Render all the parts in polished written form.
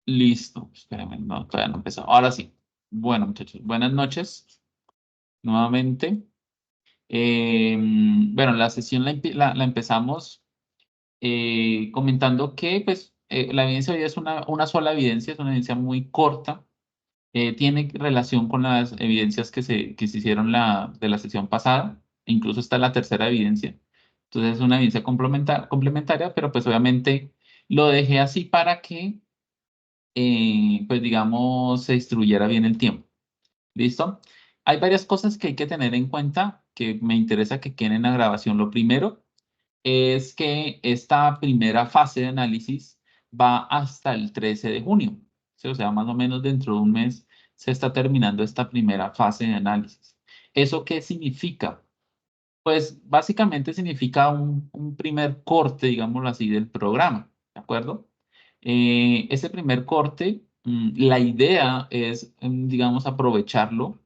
Listo. Espérenme, no, todavía no empezó. Ahora sí. Bueno, muchachos, buenas noches nuevamente. Bueno, la sesión la empezamos comentando que pues, la evidencia hoy es una sola evidencia, es una evidencia muy corta. Tiene relación con las evidencias que se hicieron de la sesión pasada. Incluso está la tercera evidencia. Entonces es una evidencia complementaria, pero pues obviamente lo dejé así para que pues digamos, se distribuyera bien el tiempo. ¿Listo? Hay varias cosas que hay que tener en cuenta que me interesa que queden en la grabación. Lo primero es que esta primera fase de análisis va hasta el 13 de junio. ¿Sí? O sea, más o menos dentro de un mes se está terminando esta primera fase de análisis. ¿Eso qué significa? Pues básicamente significa un primer corte, digámoslo así, del programa, ¿de acuerdo? Ese primer corte, la idea es, digamos, aprovecharlo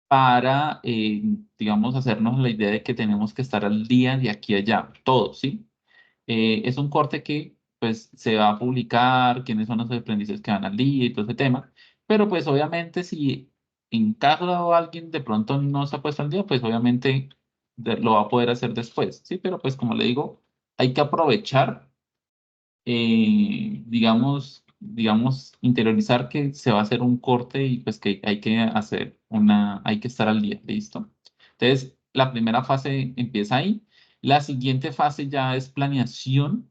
para, digamos, hacernos la idea de que tenemos que estar al día de aquí a allá, todo, ¿sí? Es un corte que, pues, se va a publicar, quiénes son los aprendices que van al día y todo ese tema, pero pues obviamente si en caso alguien de pronto no se ha puesto al día, pues obviamente lo va a poder hacer después, ¿sí? Pero pues como le digo, hay que aprovechar interiorizar que se va a hacer un corte y pues que hay que estar al día, ¿listo? Entonces, la primera fase empieza ahí. La siguiente fase ya es planeación,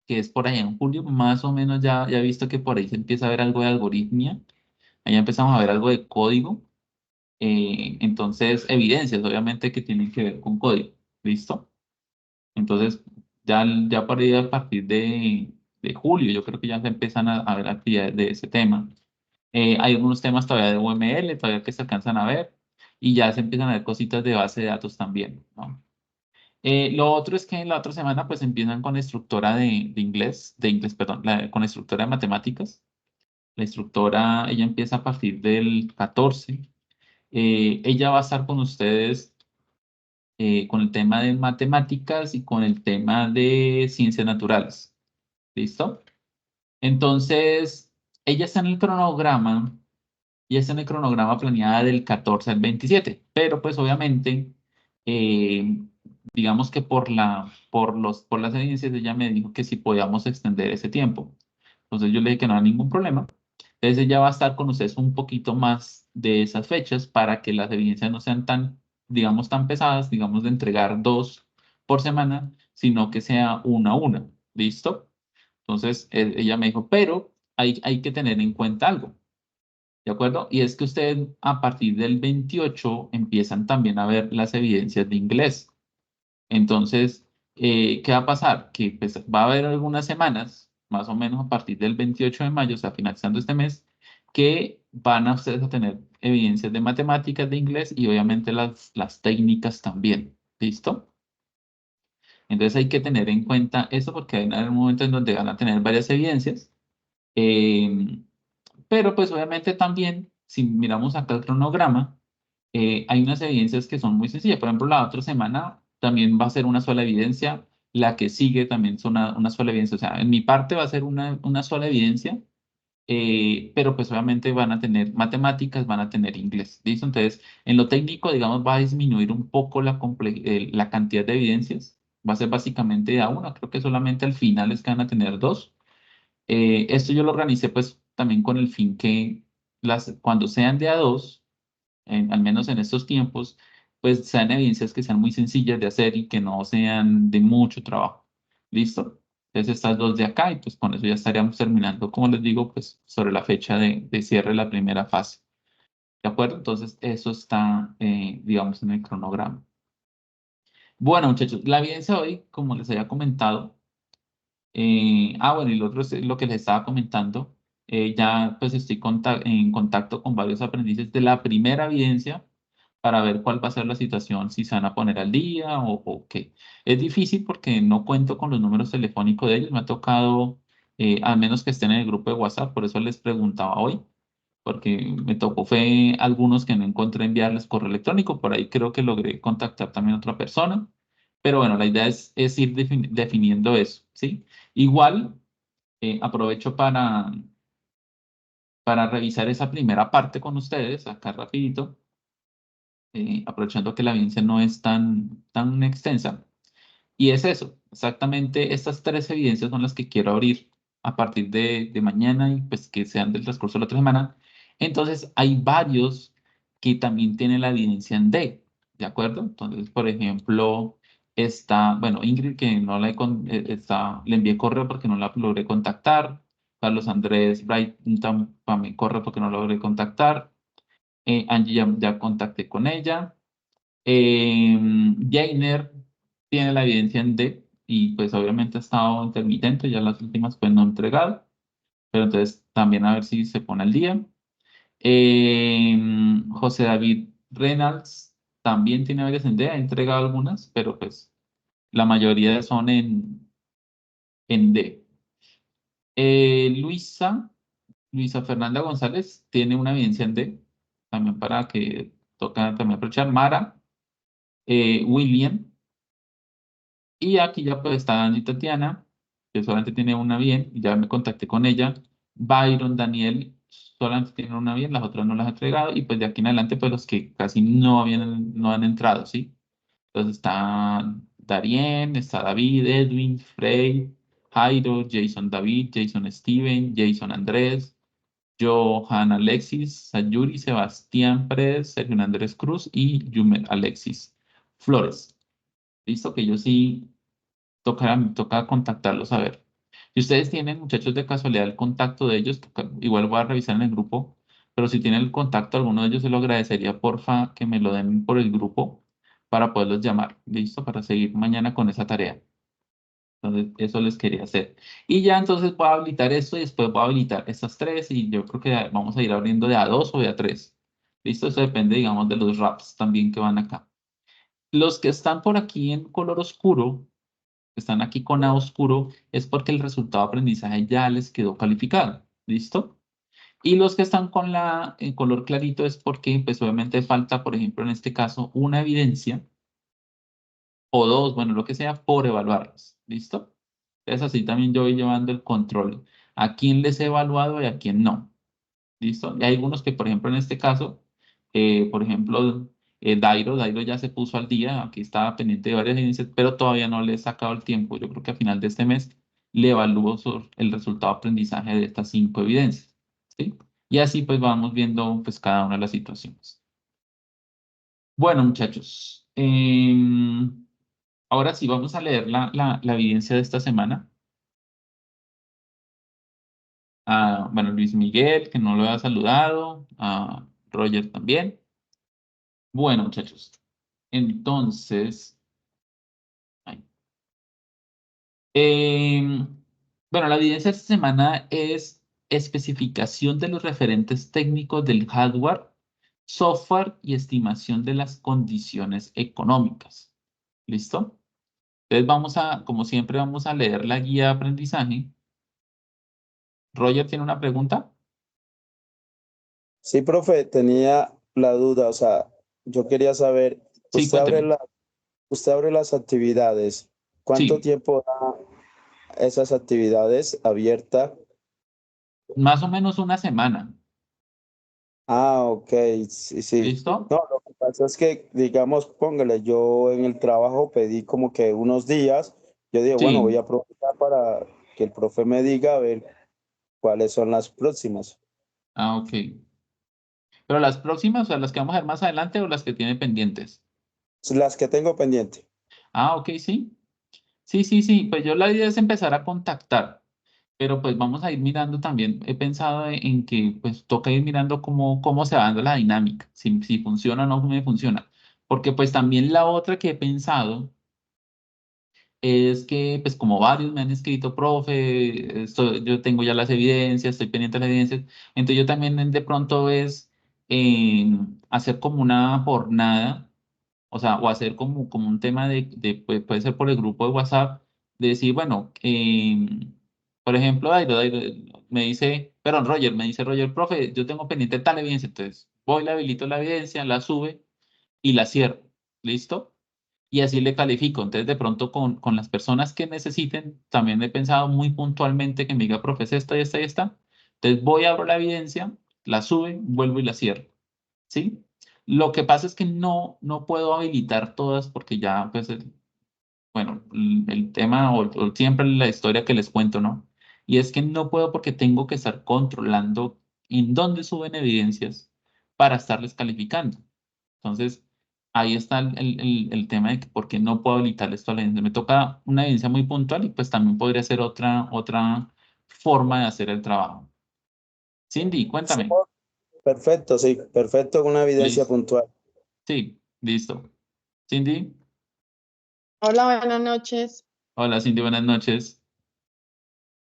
que es por ahí en julio, más o menos ya he visto que por ahí se empieza a ver algo de algoritmia, ahí ya empezamos a ver algo de código, entonces evidencias, obviamente, que tienen que ver con código, ¿listo? Entonces, ya por ahí a partir de julio, yo creo que ya se empiezan a ver actividades de ese tema. Hay algunos temas todavía de UML, todavía que se alcanzan a ver, y ya se empiezan a ver cositas de base de datos también, ¿no? Lo otro es que en la otra semana pues empiezan con la instructora de inglés, perdón, con la instructora de matemáticas. La instructora, ella empieza a partir del 14. Ella va a estar con ustedes con el tema de matemáticas y con el tema de ciencias naturales. ¿Listo? Entonces, ella está en el cronograma, ella está en el cronograma planeada del 14 al 27, pero pues obviamente, eh, digamos que por las evidencias, ella me dijo que si podíamos extender ese tiempo. Entonces yo le dije que no hay ningún problema. Entonces ella va a estar con ustedes un poquito más de esas fechas para que las evidencias no sean tan, digamos, tan pesadas, digamos, de entregar dos por semana, sino que sea una a una. ¿Listo? Entonces ella me dijo, pero hay que tener en cuenta algo, ¿de acuerdo? Y es que ustedes a partir del 28 empiezan también a ver las evidencias de inglés. Entonces, ¿qué va a pasar? Que pues, va a haber algunas semanas, más o menos a partir del 28 de mayo, o sea, finalizando este mes, que van a ustedes a tener evidencias de matemáticas, de inglés y obviamente las técnicas también. ¿Listo? Entonces hay que tener en cuenta eso porque hay un momento en donde van a tener varias evidencias. eh, pero pues obviamente también, si miramos acá el cronograma, hay unas evidencias que son muy sencillas. Por ejemplo, la otra semana también va a ser una sola evidencia, la que sigue también es una sola evidencia. O sea, en mi parte va a ser una sola evidencia, pero pues obviamente van a tener matemáticas, van a tener inglés. ¿Listo? Entonces, en lo técnico, digamos, va a disminuir un poco la cantidad de evidencias. Va a ser básicamente de a una. Creo que solamente al final es que van a tener dos. Esto yo lo organicé pues también con el fin que cuando sean de a dos, al menos en estos tiempos, pues sean evidencias que sean muy sencillas de hacer y que no sean de mucho trabajo. ¿Listo? Entonces estas dos de acá y pues con eso ya estaríamos terminando, como les digo, pues sobre la fecha de cierre de la primera fase. ¿De acuerdo? Entonces eso está, digamos, en el cronograma. Bueno, muchachos, la evidencia de hoy, como les había comentado, bueno, y lo otro es lo que les estaba comentando. Ya pues estoy en contacto con varios aprendices de la primera evidencia para ver cuál va a ser la situación, si se van a poner al día o qué. Es difícil porque no cuento con los números telefónicos de ellos. Me ha tocado, al menos que estén en el grupo de WhatsApp, por eso les preguntaba hoy, porque me tocó fue algunos que no encontré enviarles correo electrónico. Por ahí creo que logré contactar también a otra persona. Pero bueno, la idea es ir definiendo eso, ¿sí? Igual, aprovecho para revisar esa primera parte con ustedes, acá rapidito, aprovechando que la evidencia no es tan extensa. Y es eso, exactamente estas tres evidencias son las que quiero abrir a partir de mañana y pues que sean del transcurso de la otra semana. Entonces, hay varios que también tienen la evidencia en D, ¿de acuerdo? Entonces, por ejemplo, está, bueno, Ingrid, que no la le envié correo porque no la logré contactar. Carlos Andrés Bright también correo porque no la logré contactar. Angie ya contacté con ella. Jainer tiene la evidencia en D y pues obviamente ha estado intermitente, ya las últimas pues no ha entregado, pero entonces también a ver si se pone al día. José David Reynolds también tiene varias en D, ha entregado algunas, pero pues la mayoría son en D. Luisa Fernanda González tiene una evidencia en D, también para que toca también aprovechar. Mara, William. Y aquí ya pues está Angie Tatiana, que solamente tiene una bien, y ya me contacté con ella. Byron, Daniel, solamente tiene una bien, las otras no las ha entregado, y pues de aquí en adelante pues los que casi no han entrado, ¿sí? Entonces está Darien, está David, Edwin, Frey, Jairo, Jason David, Jason Steven, Jason Andrés, Johan Alexis, Sayuri, Sebastián Pérez, Sergio Andrés Cruz y Yumer Alexis Flores. Listo, que yo sí toca contactarlos a ver. Si ustedes tienen, muchachos, de casualidad el contacto de ellos, igual voy a revisar en el grupo, pero si tienen el contacto de alguno de ellos, se lo agradecería, porfa, que me lo den por el grupo para poderlos llamar. ¿Listo? Para seguir mañana con esa tarea. Entonces, eso les quería hacer. Y ya entonces voy a habilitar esto y después voy a habilitar estas tres y yo creo que vamos a ir abriendo de a dos o de a tres. ¿Listo? Eso depende, digamos, de los wraps también que van acá. Los que están por aquí en color oscuro, están aquí con A oscuro, es porque el resultado de aprendizaje ya les quedó calificado. ¿Listo? Y los que están con la en color clarito es porque, pues obviamente falta, por ejemplo, en este caso, una evidencia o dos, bueno, lo que sea, por evaluarlas. ¿Listo? Entonces así también yo voy llevando el control a quién les he evaluado y a quién no. ¿Listo? Y hay algunos que, por ejemplo, en este caso, por ejemplo, Dairo ya se puso al día, aquí estaba pendiente de varias evidencias, pero todavía no le he sacado el tiempo. Yo creo que a final de este mes le evalúo el resultado de aprendizaje de estas cinco evidencias. ¿Sí? Y así pues vamos viendo pues cada una de las situaciones. Bueno, muchachos, ahora sí vamos a leer la evidencia de esta semana. Bueno, Luis Miguel, que no lo había saludado, a Roger también. Bueno, muchachos, entonces, ay, em, bueno, la evidencia de esta semana es especificación de los referentes técnicos del hardware, software y estimación de las condiciones económicas. ¿Listo? Entonces como siempre, vamos a leer la guía de aprendizaje. Roger tiene una pregunta. Sí, profe, tenía la duda, o sea, yo quería saber, Sí, cuénteme. usted abre las actividades, ¿cuánto Sí, tiempo da esas actividades abiertas? más o menos una semana. Ah, ok, sí, sí. ¿Listo? No, lo que pasa es que, digamos, póngale, yo en el trabajo pedí como que unos días, yo dije, bueno, voy Sí. a aprovechar para que el profe me diga a ver cuáles son las próximas, Ok. Pero las próximas, o sea, las que vamos a ver más adelante o las que tiene pendientes. las que tengo pendiente. Ok, sí. Sí, sí, sí. Pues yo la idea es empezar a contactar, pero pues vamos a ir mirando también. He pensado en que pues toca ir mirando cómo se va dando la dinámica, si funciona o no me funciona. Porque pues también la otra que he pensado es que, pues como varios me han escrito, profe, yo tengo ya las evidencias, estoy pendiente de las evidencias, entonces yo también de pronto es hacer como una jornada, o sea, o hacer como un tema puede ser por el grupo de WhatsApp, de decir, bueno, por ejemplo, me dice, perdón, Roger, me dice, Roger, profe, yo tengo pendiente tal evidencia, entonces voy, le habilito la evidencia, la sube y la cierro, ¿listo? Y así le califico. Entonces, de pronto, con las personas que necesiten, también he pensado muy puntualmente que me diga, profe, es esta y esta y esta, Entonces voy, abro la evidencia, la sube, vuelvo y la cierro, ¿sí? Lo que pasa es que no puedo habilitar todas porque ya, pues, bueno, el tema o siempre la historia que les cuento, ¿no? Y es que no puedo porque tengo que estar controlando en dónde suben evidencias para estarles calificando. Entonces, ahí está el tema de que por qué no puedo habilitar esto a la evidencia. Me toca una evidencia muy puntual y pues también podría ser otra forma de hacer el trabajo. Cindy, Sí, cuéntame. perfecto, sí, perfecto, con una evidencia Listo. puntual. Sí, listo. Cindy. Hola, buenas noches. Hola, Cindy, buenas noches.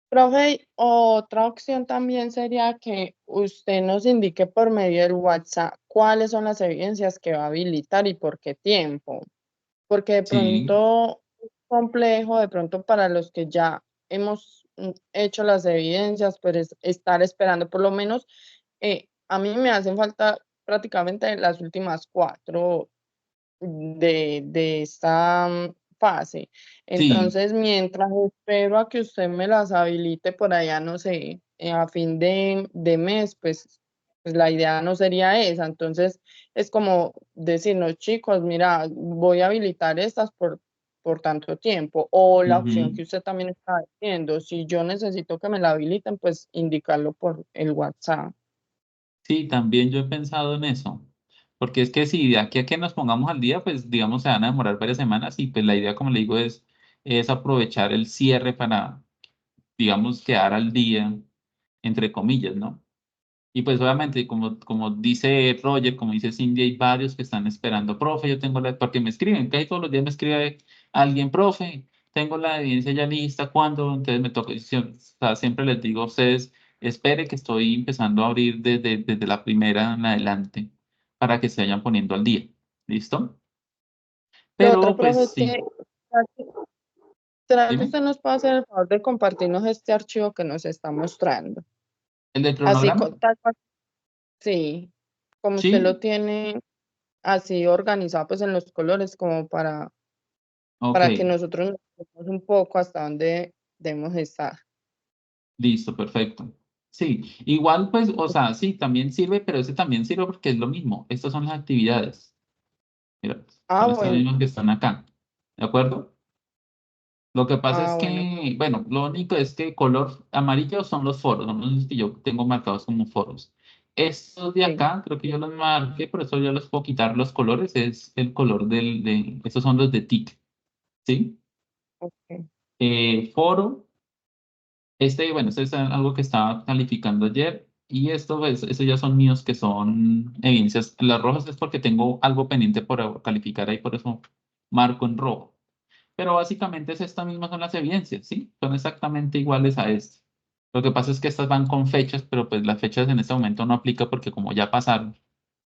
Profe, otra opción también sería que usted nos indique por medio del WhatsApp cuáles son las evidencias que va a habilitar y por qué tiempo. Porque de Sí, pronto es complejo, de pronto para los que ya hemos hecho las evidencias, pues estar esperando, por lo menos a mí me hacen falta prácticamente las últimas 4 de esta fase. sí. Entonces, mientras espero a que usted me las habilite por allá, no sé, a fin de mes, pues la idea no sería esa. Entonces, es como decirnos, chicos, mira, voy a habilitar estas por tanto tiempo. O la opción Ujú. que usted también está diciendo, si yo necesito que me la habiliten, pues indicarlo por el WhatsApp. Sí, también yo he pensado en eso, porque es que si de aquí a que nos pongamos al día, pues digamos se van a demorar varias semanas y pues la idea, como le digo, es aprovechar el cierre para, digamos, quedar al día, entre comillas, ¿no? Y pues obviamente, como dice Roger, como dice Cindy, hay varios que están esperando, profe, yo tengo porque me escriben, casi todos los días me escribe alguien, profe, tengo la evidencia ya lista, ¿cuándo? Entonces me toca, o sea, siempre les digo a ustedes, espere que estoy empezando a abrir desde la primera en adelante para que se vayan poniendo al día, ¿listo? Lo otro, Pero profe, pues es que, sí, ¿será que dime, usted nos puede hacer el favor de compartirnos este archivo que nos está mostrando? ¿el del Así, cronograma? tal cual, sí, como usted lo Sí, tiene así organizado, pues en los colores, como ok, para que nosotros nos sepamos un poco hasta dónde debemos estar. listo, perfecto. Sí, igual pues, o sea, sí, también sirve, pero ese también sirve porque es lo mismo. Estas son las actividades. Mira, Ah, son estas bueno, mismas que están acá. ¿De acuerdo? Lo que pasa es bueno, que, bueno, lo único es que color amarillo son los foros, son los que yo tengo marcados como foros. Estos de sí, acá, creo que yo los marqué, por eso yo los puedo quitar los colores, es el color estos son los de TIC, ¿sí? ok. Foro. Bueno, este es algo que estaba calificando ayer y esto, pues, estos ya son míos que son evidencias. Las rojas es porque tengo algo pendiente por calificar ahí, por eso marco en rojo. Pero básicamente es estas mismas son las evidencias, ¿sí? Son exactamente iguales a este. Lo que pasa es que estas van con fechas, pero pues las fechas en este momento no aplican porque como ya pasaron,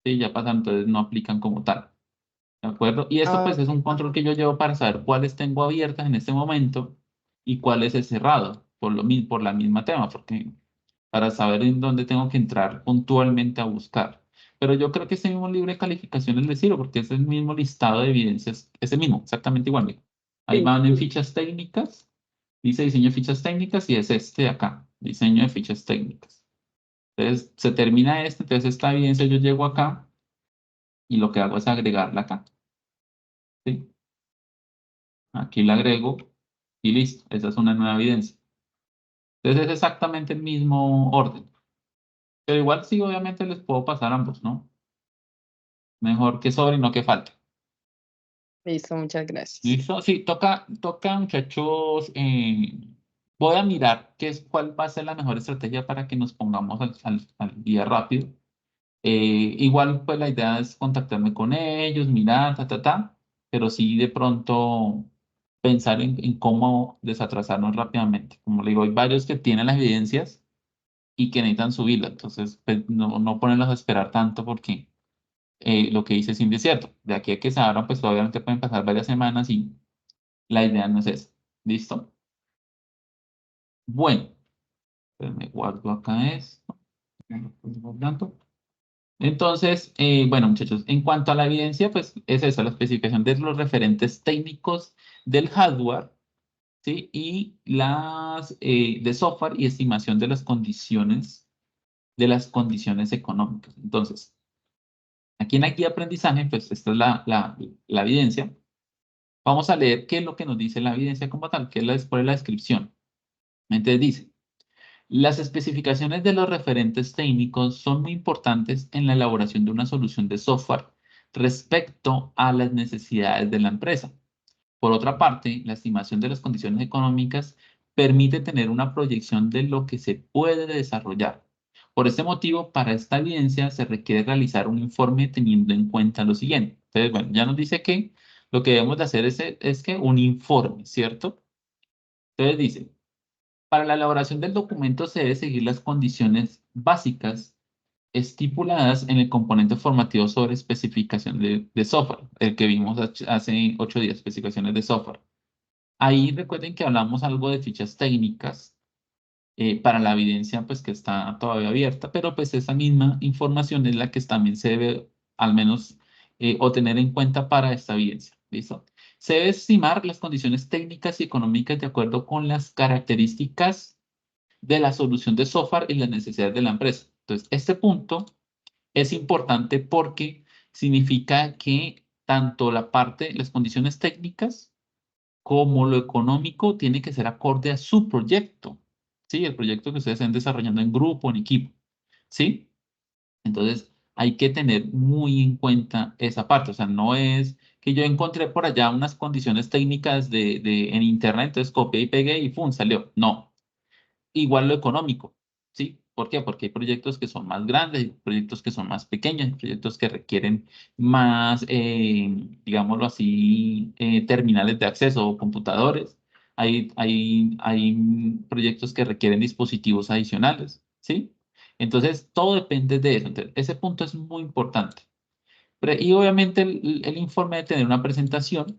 ¿sí? Ya pasaron, entonces no aplican como tal. ¿De acuerdo? Y esto Ah, pues es un control que yo llevo para saber cuáles tengo abiertas en este momento y cuáles he cerrado por la misma tema, porque para saber en dónde tengo que entrar puntualmente a buscar. Pero yo creo que ese mismo libro de calificaciones le sirve porque es el mismo listado de evidencias, ese mismo, exactamente igual. Mira. Ahí sí, van en fichas técnicas, dice diseño de fichas técnicas y es este de acá, diseño de fichas técnicas. Entonces se termina este, entonces esta evidencia yo llego acá y lo que hago es agregarla acá. ¿Sí? Aquí la agrego y listo, esa es una nueva evidencia. Entonces es exactamente el mismo orden. Pero igual sí, obviamente les puedo pasar ambos, ¿no? Mejor que sobre y no que falte. listo, muchas gracias. ¿Listo? Sí, toca, muchachos. Voy a mirar cuál va a ser la mejor estrategia para que nos pongamos al día rápido. Igual, pues la idea es contactarme con ellos, mirar, pero sí de pronto pensar en cómo desatrasarnos rápidamente. Como le digo, hay varios que tienen las evidencias y que necesitan subirlas, entonces pues, no ponerlos a esperar tanto porque lo que dice Cindy es cierto. De aquí a que se abran, pues obviamente pueden pasar varias semanas y la idea no es esa. ¿Listo? Bueno, pues me guardo acá esto. Ya lo estoy guardando. Entonces, bueno, muchachos, en cuanto a la evidencia, pues es eso, la especificación de los referentes técnicos del hardware, ¿sí? Y las de software y estimación de las condiciones de las condiciones económicas. Entonces, aquí en la guía de aprendizaje, pues esta es la evidencia. Vamos a leer qué es lo que nos dice la evidencia como tal, que es después de la descripción. Entonces dice, las especificaciones de los referentes técnicos son muy importantes en la elaboración de una solución de software respecto a las necesidades de la empresa. Por otra parte, la estimación de las condiciones económicas permite tener una proyección de lo que se puede desarrollar. Por este motivo, para esta evidencia se requiere realizar un informe teniendo en cuenta lo siguiente. Entonces, bueno, ya nos dice que lo que debemos de hacer es que un informe, ¿cierto? Entonces dice, para la elaboración del documento se debe seguir las condiciones básicas estipuladas en el componente formativo sobre especificación de software, el que vimos hace 8 días, especificaciones de software. Ahí recuerden que hablamos algo de fichas técnicas para la evidencia, pues que está todavía abierta, pero pues esa misma información es la que también se debe al menos o tener en cuenta para esta evidencia. ¿Listo? Se debe estimar las condiciones técnicas y económicas de acuerdo con las características de la solución de software y las necesidades de la empresa. Entonces, este punto es importante porque significa que tanto la parte, las condiciones técnicas, como lo económico tiene que ser acorde a su proyecto, ¿sí? El proyecto que ustedes estén desarrollando en grupo, en equipo, ¿sí? Entonces, hay que tener muy en cuenta esa parte. O sea, no es que yo encontré por allá unas condiciones técnicas en internet, entonces copié y pegué y ¡pum! Salió. No. Igual lo económico, ¿sí? ¿Por qué? Porque hay proyectos que son más grandes, hay proyectos que son más pequeños, hay proyectos que requieren más, digámoslo así, terminales de acceso o computadores. Hay proyectos que requieren dispositivos adicionales, ¿sí? Entonces, todo depende de eso. Entonces, ese punto es muy importante. Y obviamente el informe debe tener una presentación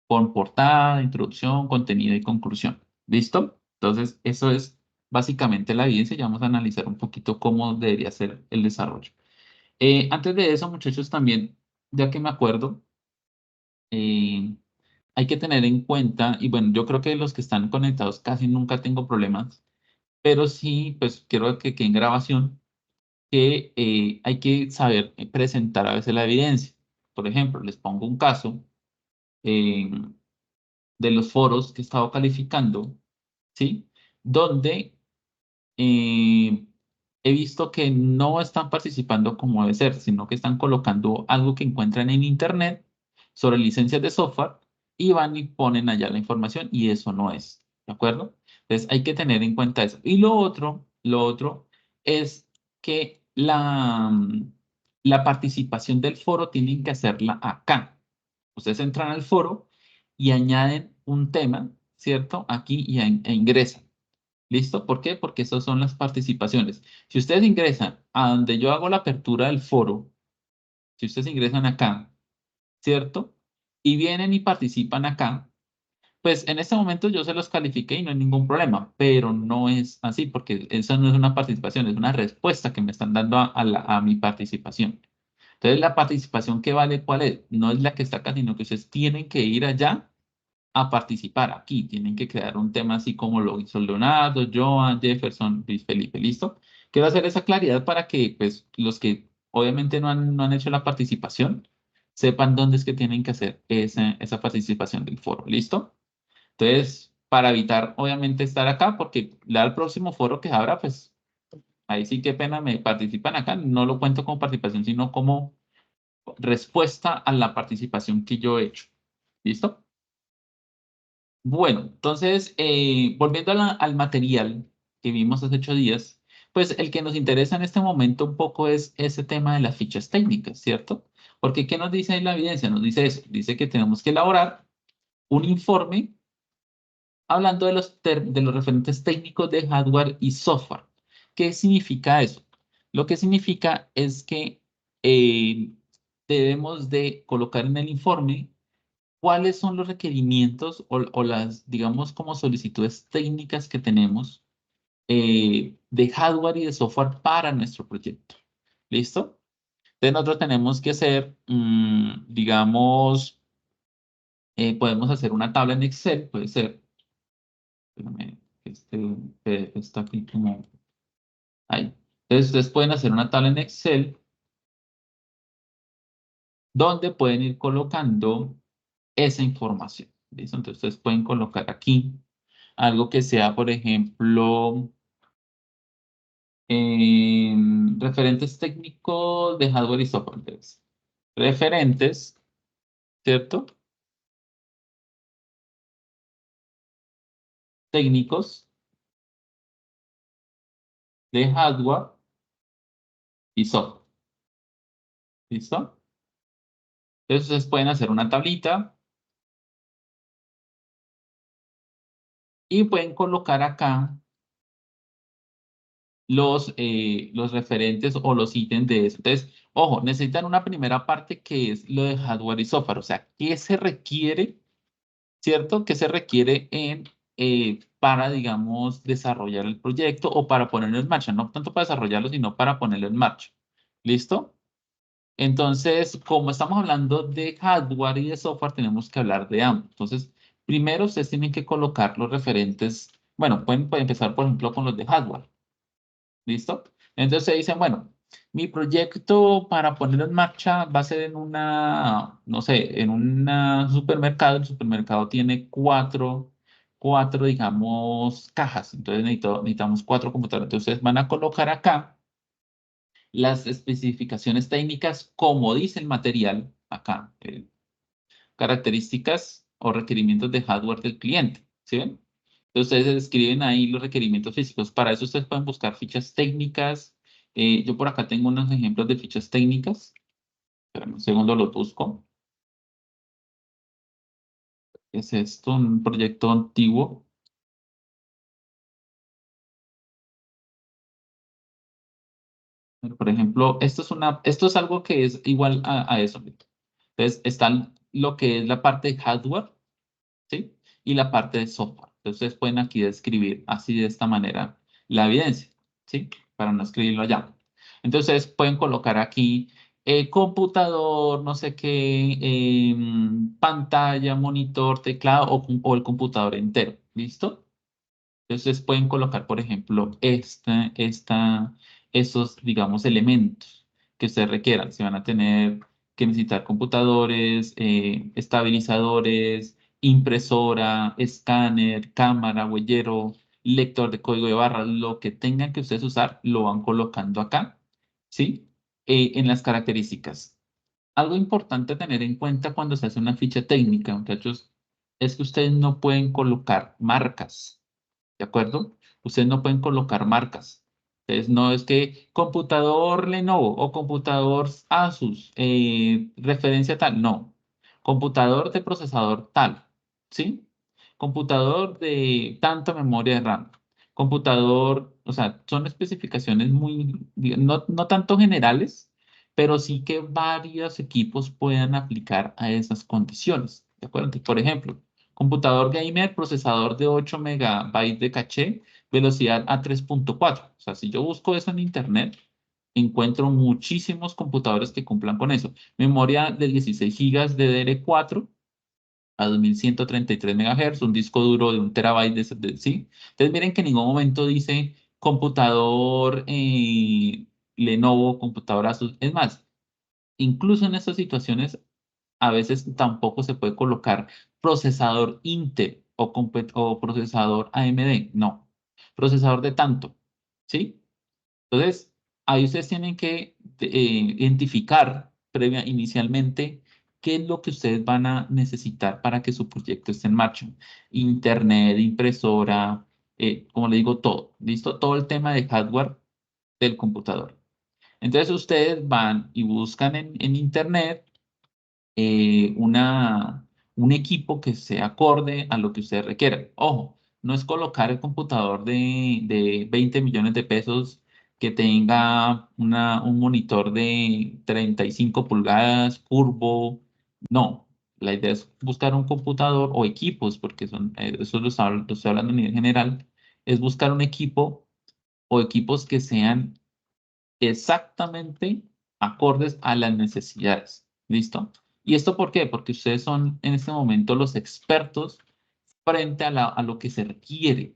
con portada, introducción, contenido y conclusión. ¿Listo? Entonces, eso es básicamente la evidencia. Ya vamos a analizar un poquito cómo debería ser el desarrollo. Antes de eso, muchachos, también, ya que me acuerdo, eh, hay que tener en cuenta, y bueno, yo creo que los que están conectados casi nunca tengo problemas, pero sí, pues quiero que quede en grabación que hay que saber presentar a veces la evidencia. Por ejemplo, les pongo un caso. eh, de los foros que he estado calificando, ¿sí? Donde eh, he visto que no están participando como debe ser, sino que están colocando algo que encuentran en Internet sobre licencias de software y van y ponen allá la información y eso no es, ¿de acuerdo? Entonces hay que tener en cuenta eso. Y lo otro es que la participación del foro tienen que hacerla acá. Ustedes entran al foro y añaden un tema, ¿cierto? Aquí e ingresan. ¿Listo? ¿Por qué? Porque esas son las participaciones. Si ustedes ingresan a donde yo hago la apertura del foro, si ustedes ingresan acá, ¿cierto? Y vienen y participan acá, pues en este momento yo se los califiqué y no hay ningún problema, pero no es así porque eso no es una participación, es una respuesta que me están dando a mi participación. Entonces, la participación que vale, ¿cuál es? No es la que está acá, sino que ustedes tienen que ir allá a participar aquí. Tienen que crear un tema así como lo hizo Leonardo, Joan, Jefferson, Luis Felipe, ¿listo? Quiero hacer esa claridad para que pues, los que obviamente no han hecho la participación sepan dónde es que tienen que hacer esa participación del foro, ¿listo? Entonces, para evitar obviamente estar acá, porque al próximo foro que habrá, pues ahí sí qué pena me participan acá, no lo cuento como participación, sino como respuesta a la participación que yo he hecho. ¿Listo? Bueno, entonces, volviendo al material que vimos hace 8 días, pues el que nos interesa en este momento un poco es ese tema de las fichas técnicas, ¿cierto? Porque ¿qué nos dice la evidencia? Nos dice eso, dice que tenemos que elaborar un informe hablando de los referentes técnicos de hardware y software. ¿Qué significa eso? Lo que significa es que debemos de colocar en el informe cuáles son los requerimientos o las, digamos, como solicitudes técnicas que tenemos de hardware y de software para nuestro proyecto. ¿Listo? Entonces nosotros tenemos que hacer, digamos, podemos hacer una tabla en Excel, puede ser. Espérame, este PDF está aquí como ahí. Entonces, ustedes pueden hacer una tabla en Excel donde pueden ir colocando esa información. ¿Listo? Entonces, ustedes pueden colocar aquí algo que sea, por ejemplo, referentes técnicos de hardware y software. Entonces, referentes, ¿cierto? Técnicos de hardware y software. ¿Listo? Entonces, ustedes pueden hacer una tablita y pueden colocar acá los referentes o los ítems de eso. Entonces, ojo, necesitan una primera parte que es lo de hardware y software. O sea, ¿qué se requiere, cierto? ¿Qué se requiere para, digamos, desarrollar el proyecto o para ponerlo en marcha? No tanto para desarrollarlo, sino para ponerlo en marcha. ¿Listo? Entonces, como estamos hablando de hardware y de software, tenemos que hablar de ambos. Entonces, primero ustedes tienen que colocar los referentes. Bueno, pueden empezar, por ejemplo, con los de hardware. ¿Listo? Entonces se dicen, bueno, mi proyecto para ponerlo en marcha va a ser en una, no sé, en un supermercado. El supermercado tiene cuatro, digamos, cajas. Entonces necesitamos 4 computadores. Entonces ustedes van a colocar acá las especificaciones técnicas, como dice el material, acá, características o requerimientos de hardware del cliente. ¿Sí ven? Entonces ustedes escriben ahí los requerimientos físicos. Para eso ustedes pueden buscar fichas técnicas. Yo por acá tengo unos ejemplos de fichas técnicas. Espérame un segundo, los busco. ¿Qué es esto? Un proyecto antiguo. Pero, por ejemplo, esto es algo que es igual a eso. Entonces, está lo que es la parte de hardware, ¿sí? Y la parte de software. Entonces, ustedes pueden aquí describir así de esta manera la evidencia, ¿sí? Para no escribirlo allá. Entonces, pueden colocar aquí computador, no sé qué, pantalla, monitor, teclado o el computador entero, ¿listo? Entonces pueden colocar, por ejemplo, esos, digamos, elementos que ustedes requieran. Si van a tener que necesitar computadores, estabilizadores, impresora, escáner, cámara, huellero, lector de código de barras, lo que tengan que ustedes usar, lo van colocando acá, ¿sí? En las características. Algo importante a tener en cuenta cuando se hace una ficha técnica, muchachos, es que ustedes no pueden colocar marcas. ¿De acuerdo? Ustedes no pueden colocar marcas. Entonces, no es que computador Lenovo o computador Asus, referencia tal, no. Computador de procesador tal, ¿sí? Computador de tanta memoria de RAM. Computador, o sea, son especificaciones muy, no tanto generales, pero sí que varios equipos puedan aplicar a esas condiciones. ¿De acuerdo? Entonces, por ejemplo, computador gamer, procesador de 8 megabytes de caché, velocidad a 3.4. O sea, si yo busco eso en internet, encuentro muchísimos computadores que cumplan con eso. Memoria de 16 gigas de DDR4 a 2133 MHz, un disco duro de 1 TB ¿sí? Entonces miren que en ningún momento dice computador Lenovo, computador Asus. Es más, incluso en estas situaciones a veces tampoco se puede colocar procesador Intel o procesador AMD, no, procesador de tanto, ¿sí? Entonces, ahí ustedes tienen que identificar inicialmente qué es lo que ustedes van a necesitar para que su proyecto esté en marcha. Internet, impresora, como le digo, todo, ¿listo? Todo el tema de hardware del computador. Entonces, ustedes van y buscan en internet un equipo que sea acorde a lo que ustedes requieran. Ojo, no es colocar el computador de 20 millones de pesos que tenga un monitor de 35 pulgadas, curvo. No, la idea es buscar un computador o equipos, porque eso lo estoy hablando a nivel general, es buscar un equipo o equipos que sean exactamente acordes a las necesidades. ¿Listo? ¿Y esto por qué? Porque ustedes son en este momento los expertos frente a lo que se requiere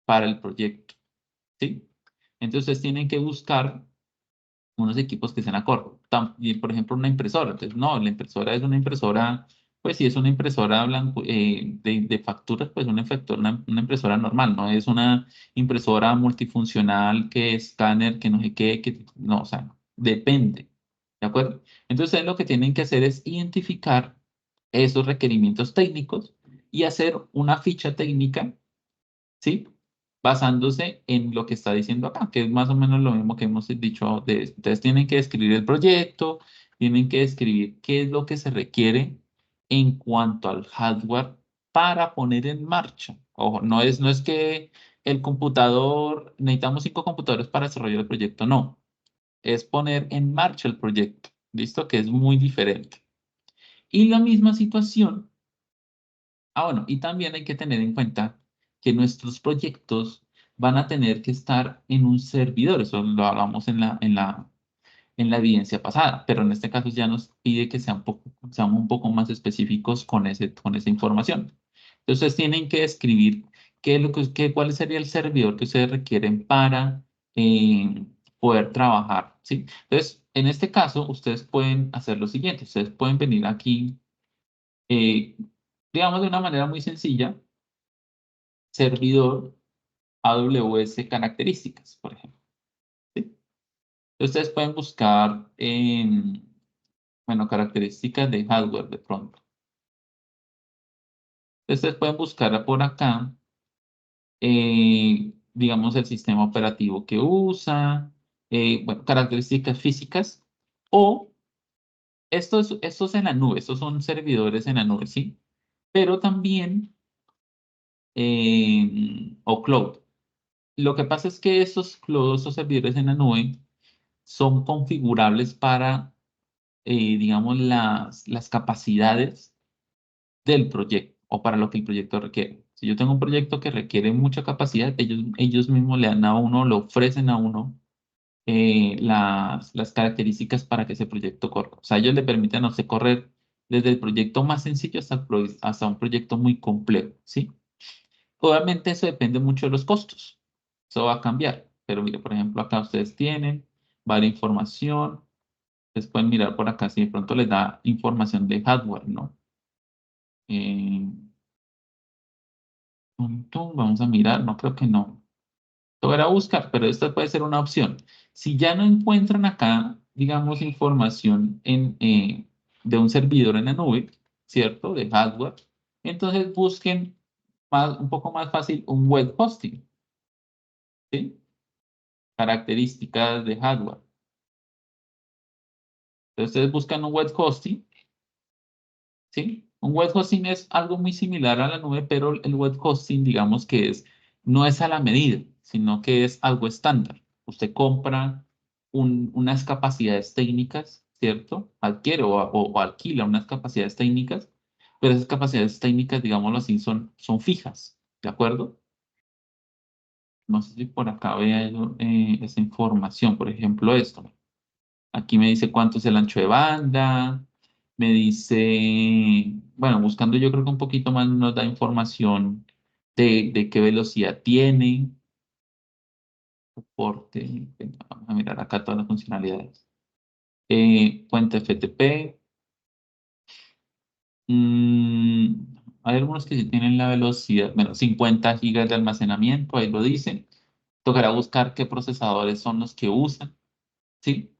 para el proyecto. ¿Sí? Entonces ustedes tienen que buscar unos equipos que sean acorde. Y, por ejemplo, una impresora. Entonces, no, la impresora es una impresora, pues si es una impresora blanco, de facturas, pues una impresora normal, no es una impresora multifuncional que escáner, que no sé qué, que no, o sea, depende. ¿De acuerdo? Entonces, lo que tienen que hacer es identificar esos requerimientos técnicos y hacer una ficha técnica, ¿sí? Basándose en lo que está diciendo acá, que es más o menos lo mismo que hemos dicho de esto. Entonces tienen que describir el proyecto, tienen que describir qué es lo que se requiere en cuanto al hardware para poner en marcha. Ojo, no es que el computador, necesitamos 5 computadores para desarrollar el proyecto, no, es poner en marcha el proyecto, ¿listo? Que es muy diferente. Y la misma situación. Bueno, y también hay que tener en cuenta que nuestros proyectos van a tener que estar en un servidor. Eso lo hablamos en la evidencia pasada, pero en este caso ya nos pide que seamos un poco más específicos con esa información. Entonces tienen que escribir cuál sería el servidor que ustedes requieren para poder trabajar, ¿sí? Entonces, en este caso, ustedes pueden hacer lo siguiente. Ustedes pueden venir aquí, eh, digamos de una manera muy sencilla, servidor AWS características, por ejemplo, ¿sí? Ustedes pueden buscar en, bueno, características de hardware de pronto. Ustedes pueden buscar por acá, digamos, el sistema operativo que usa, bueno, características físicas, o estos en la nube, estos son servidores en la nube, ¿sí? Pero también, o cloud. Lo que pasa es que estos servidores en la nube son configurables para, digamos, las capacidades del proyecto o para lo que el proyecto requiere. Si yo tengo un proyecto que requiere mucha capacidad, ellos mismos le dan a uno, le ofrecen a uno las características para que ese proyecto corra. O sea, ellos le permiten a usted correr desde el proyecto más sencillo hasta un proyecto muy complejo, ¿sí? Obviamente eso depende mucho de los costos. Eso va a cambiar. Pero mire, por ejemplo, acá ustedes tienen varias información. Ustedes pueden mirar por acá si de pronto les da información de hardware, ¿no? Eh, Vamos a mirar, no creo que no. Tocará buscar, pero esta puede ser una opción. Si ya no encuentran acá, digamos, información de un servidor en la nube, ¿cierto? De hardware, entonces busquen un poco más fácil un web hosting, ¿sí? Características de hardware. Entonces ustedes buscan un web hosting, ¿sí? Un web hosting es algo muy similar a la nube, pero el web hosting, digamos que no es a la medida, sino que es algo estándar. Usted compra unas capacidades técnicas, ¿cierto? Adquiere o alquila unas capacidades técnicas, pero esas capacidades técnicas, digámoslo así, son fijas, ¿de acuerdo? No sé si por acá vea yo, esa información, por ejemplo, esto. Aquí me dice cuánto es el ancho de banda, me dice, bueno, buscando yo creo que un poquito más nos da información de qué velocidad tiene, soporte, venga, vamos a mirar acá todas las funcionalidades. Cuenta FTP, mm, hay algunos que sí tienen la velocidad, bueno, 50 gigas de almacenamiento, ahí lo dice. Tocará buscar qué procesadores son los que usan, ¿sí?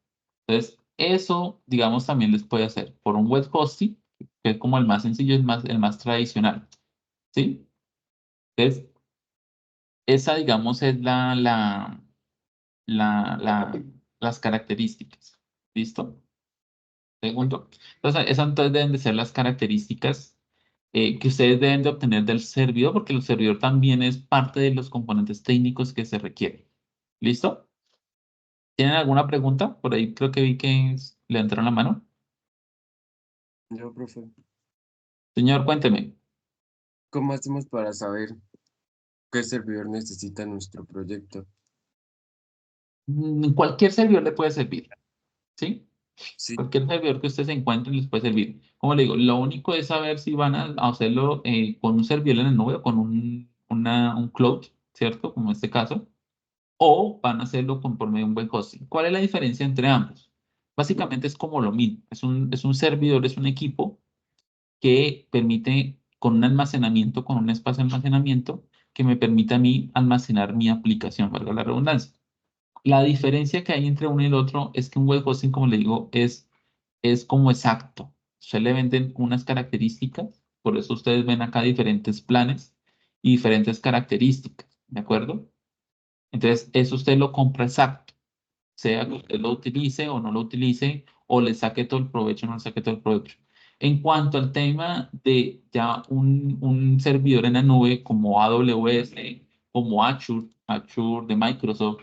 Entonces, eso, digamos, también les puede hacer por un web hosting, que es como el más sencillo, el más tradicional, ¿sí? Entonces, esa, digamos, es las características. ¿Listo? Segundo. Entonces deben de ser las características que ustedes deben de obtener del servidor, porque el servidor también es parte de los componentes técnicos que se requieren. ¿Listo? ¿Tienen alguna pregunta? Por ahí creo que vi que levantaron la mano. Yo, profe, Señor, cuénteme. ¿cómo hacemos para saber qué servidor necesita nuestro proyecto? Cualquier servidor le puede servir, ¿sí? Sí, Cualquier servidor que usted se encuentre les puede servir. Como le digo, lo único es saber si van a hacerlo con un servidor en la nube o con un cloud, ¿cierto? Como en este caso. o van a hacerlo por medio de un web hosting. ¿Cuál es la diferencia entre ambos? Básicamente es como lo mismo. Es un servidor, es un equipo que permite con un almacenamiento, con un espacio de almacenamiento, que me permite a mí almacenar mi aplicación, valga la redundancia. La diferencia que hay entre uno y el otro es que un web hosting, como le digo, es como exacto. Se le venden unas características, por eso ustedes ven acá diferentes planes y diferentes características, ¿de acuerdo? Entonces, eso usted lo compra exacto, sea que usted lo utilice o no lo utilice, o le saque todo el provecho o no le saque todo el provecho. En cuanto al tema de ya un servidor en la nube como AWS, como Azure Azure de Microsoft,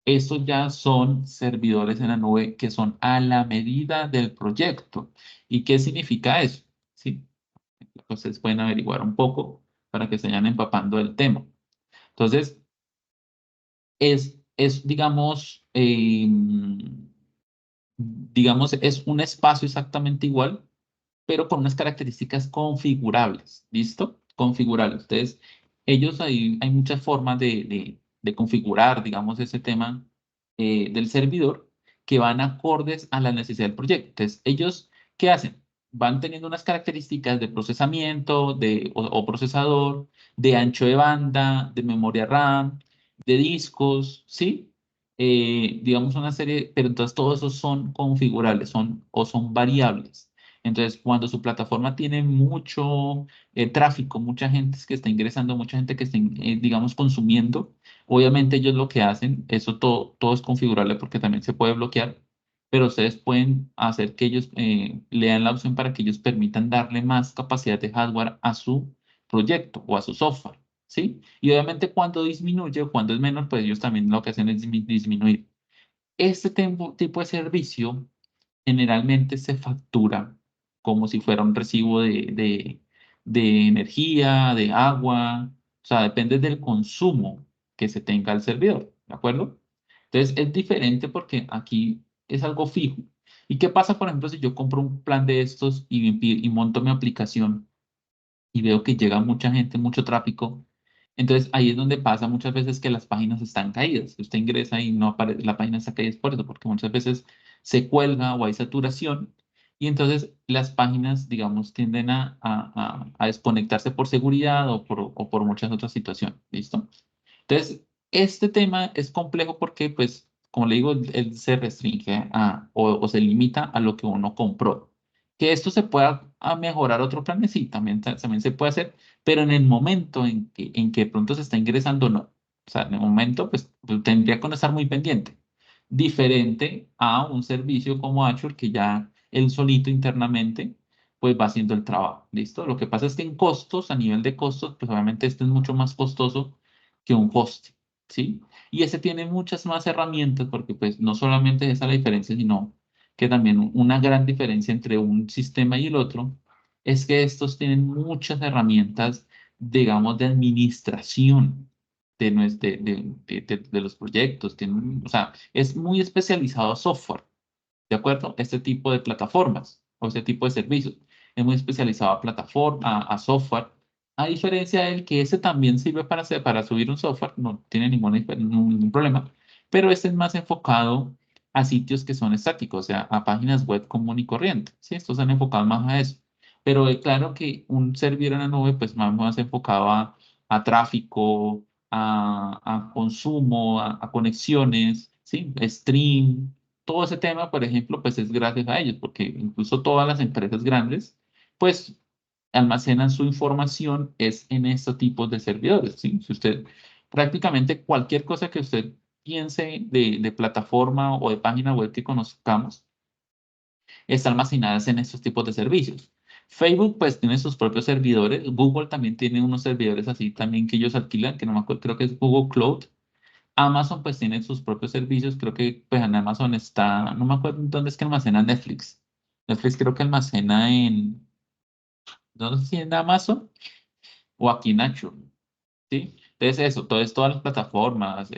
estos ya son servidores en la nube que son a la medida del proyecto. ¿Y qué significa eso? Sí, ustedes pueden averiguar un poco para que se vayan empapando del tema. Entonces, digamos, digamos, es un espacio exactamente igual, pero con unas características configurables. ¿Listo? Configurables. Entonces, hay muchas formas de configurar, digamos, ese tema del servidor que van acordes a la necesidad del proyecto. Entonces, ellos, ¿qué hacen? Van teniendo unas características de procesamiento o procesador, de ancho de banda, de memoria RAM, de discos, ¿sí? Digamos una serie, pero entonces todos esos son configurables, son variables. Entonces, cuando su plataforma tiene mucho tráfico, mucha gente que está ingresando, mucha gente que está, digamos, consumiendo, obviamente ellos lo que hacen, eso todo es configurable porque también se puede bloquear, pero ustedes pueden hacer que ellos le dan la opción para que ellos permitan darle más capacidad de hardware a su proyecto o a su software, ¿sí? Y obviamente cuando disminuye o cuando es menor, pues ellos también lo que hacen es disminuir. Este tipo de servicio generalmente se factura como si fuera un recibo de energía, de agua, o sea, depende del consumo que se tenga al servidor, ¿de acuerdo? Entonces es diferente porque aquí es algo fijo. ¿Y qué pasa, por ejemplo, si yo compro un plan de estos y monto mi aplicación y veo que llega mucha gente, mucho tráfico? Entonces ahí es donde pasa muchas veces que las páginas están caídas. Si usted ingresa y no aparece, la página está caída es por eso, porque muchas veces se cuelga o hay saturación y entonces las páginas, digamos, tienden a desconectarse por seguridad o por muchas otras situaciones. ¿Listo? Entonces, este tema es complejo porque, pues, como le digo, él se restringe o se limita a lo que uno compró. Que esto se pueda mejorar otro plan, sí, también se puede hacer, pero en el momento en que de pronto se está ingresando, no. O sea, en el momento, pues tendría que uno estar muy pendiente. Diferente a un servicio como Azure, que ya él solito internamente, pues va haciendo el trabajo. ¿Listo? Lo que pasa es que en costos, a nivel de costos, pues obviamente este es mucho más costoso que un hosting, ¿sí? Y ese tiene muchas más herramientas, porque pues no solamente es esa la diferencia, sino que también una gran diferencia entre un sistema y el otro es que estos tienen muchas herramientas, digamos, de administración de los proyectos. O sea, es muy especializado a software, ¿de acuerdo? Este tipo de plataformas o este tipo de servicios. Es muy especializado a plataforma, a software. A diferencia del que ese también sirve para subir un software, no tiene ningún problema, pero este es más enfocado a sitios que son estáticos, o sea, a páginas web común y corriente. ¿Sí? Estos han enfocado más a eso. Pero claro que un servidor en la nube, pues más enfocado a tráfico, a consumo, a conexiones, ¿sí? Stream, todo ese tema, por ejemplo, pues es gracias a ellos, porque incluso todas las empresas grandes, pues almacenan su información es en estos tipos de servidores, ¿sí? Si usted, prácticamente cualquier cosa que usted piense de plataforma o de página web que conozcamos, está almacenada en estos tipos de servicios. Facebook pues tiene sus propios servidores, Google también tiene unos servidores así también que ellos alquilan, que no me acuerdo, creo que es Google Cloud. Amazon pues tiene sus propios servicios, creo que pues en Amazon está, no me acuerdo dónde es que almacena Netflix. Netflix creo que almacena no sé si en Amazon o aquí en Azure, ¿sí? Entonces eso, todas las plataformas,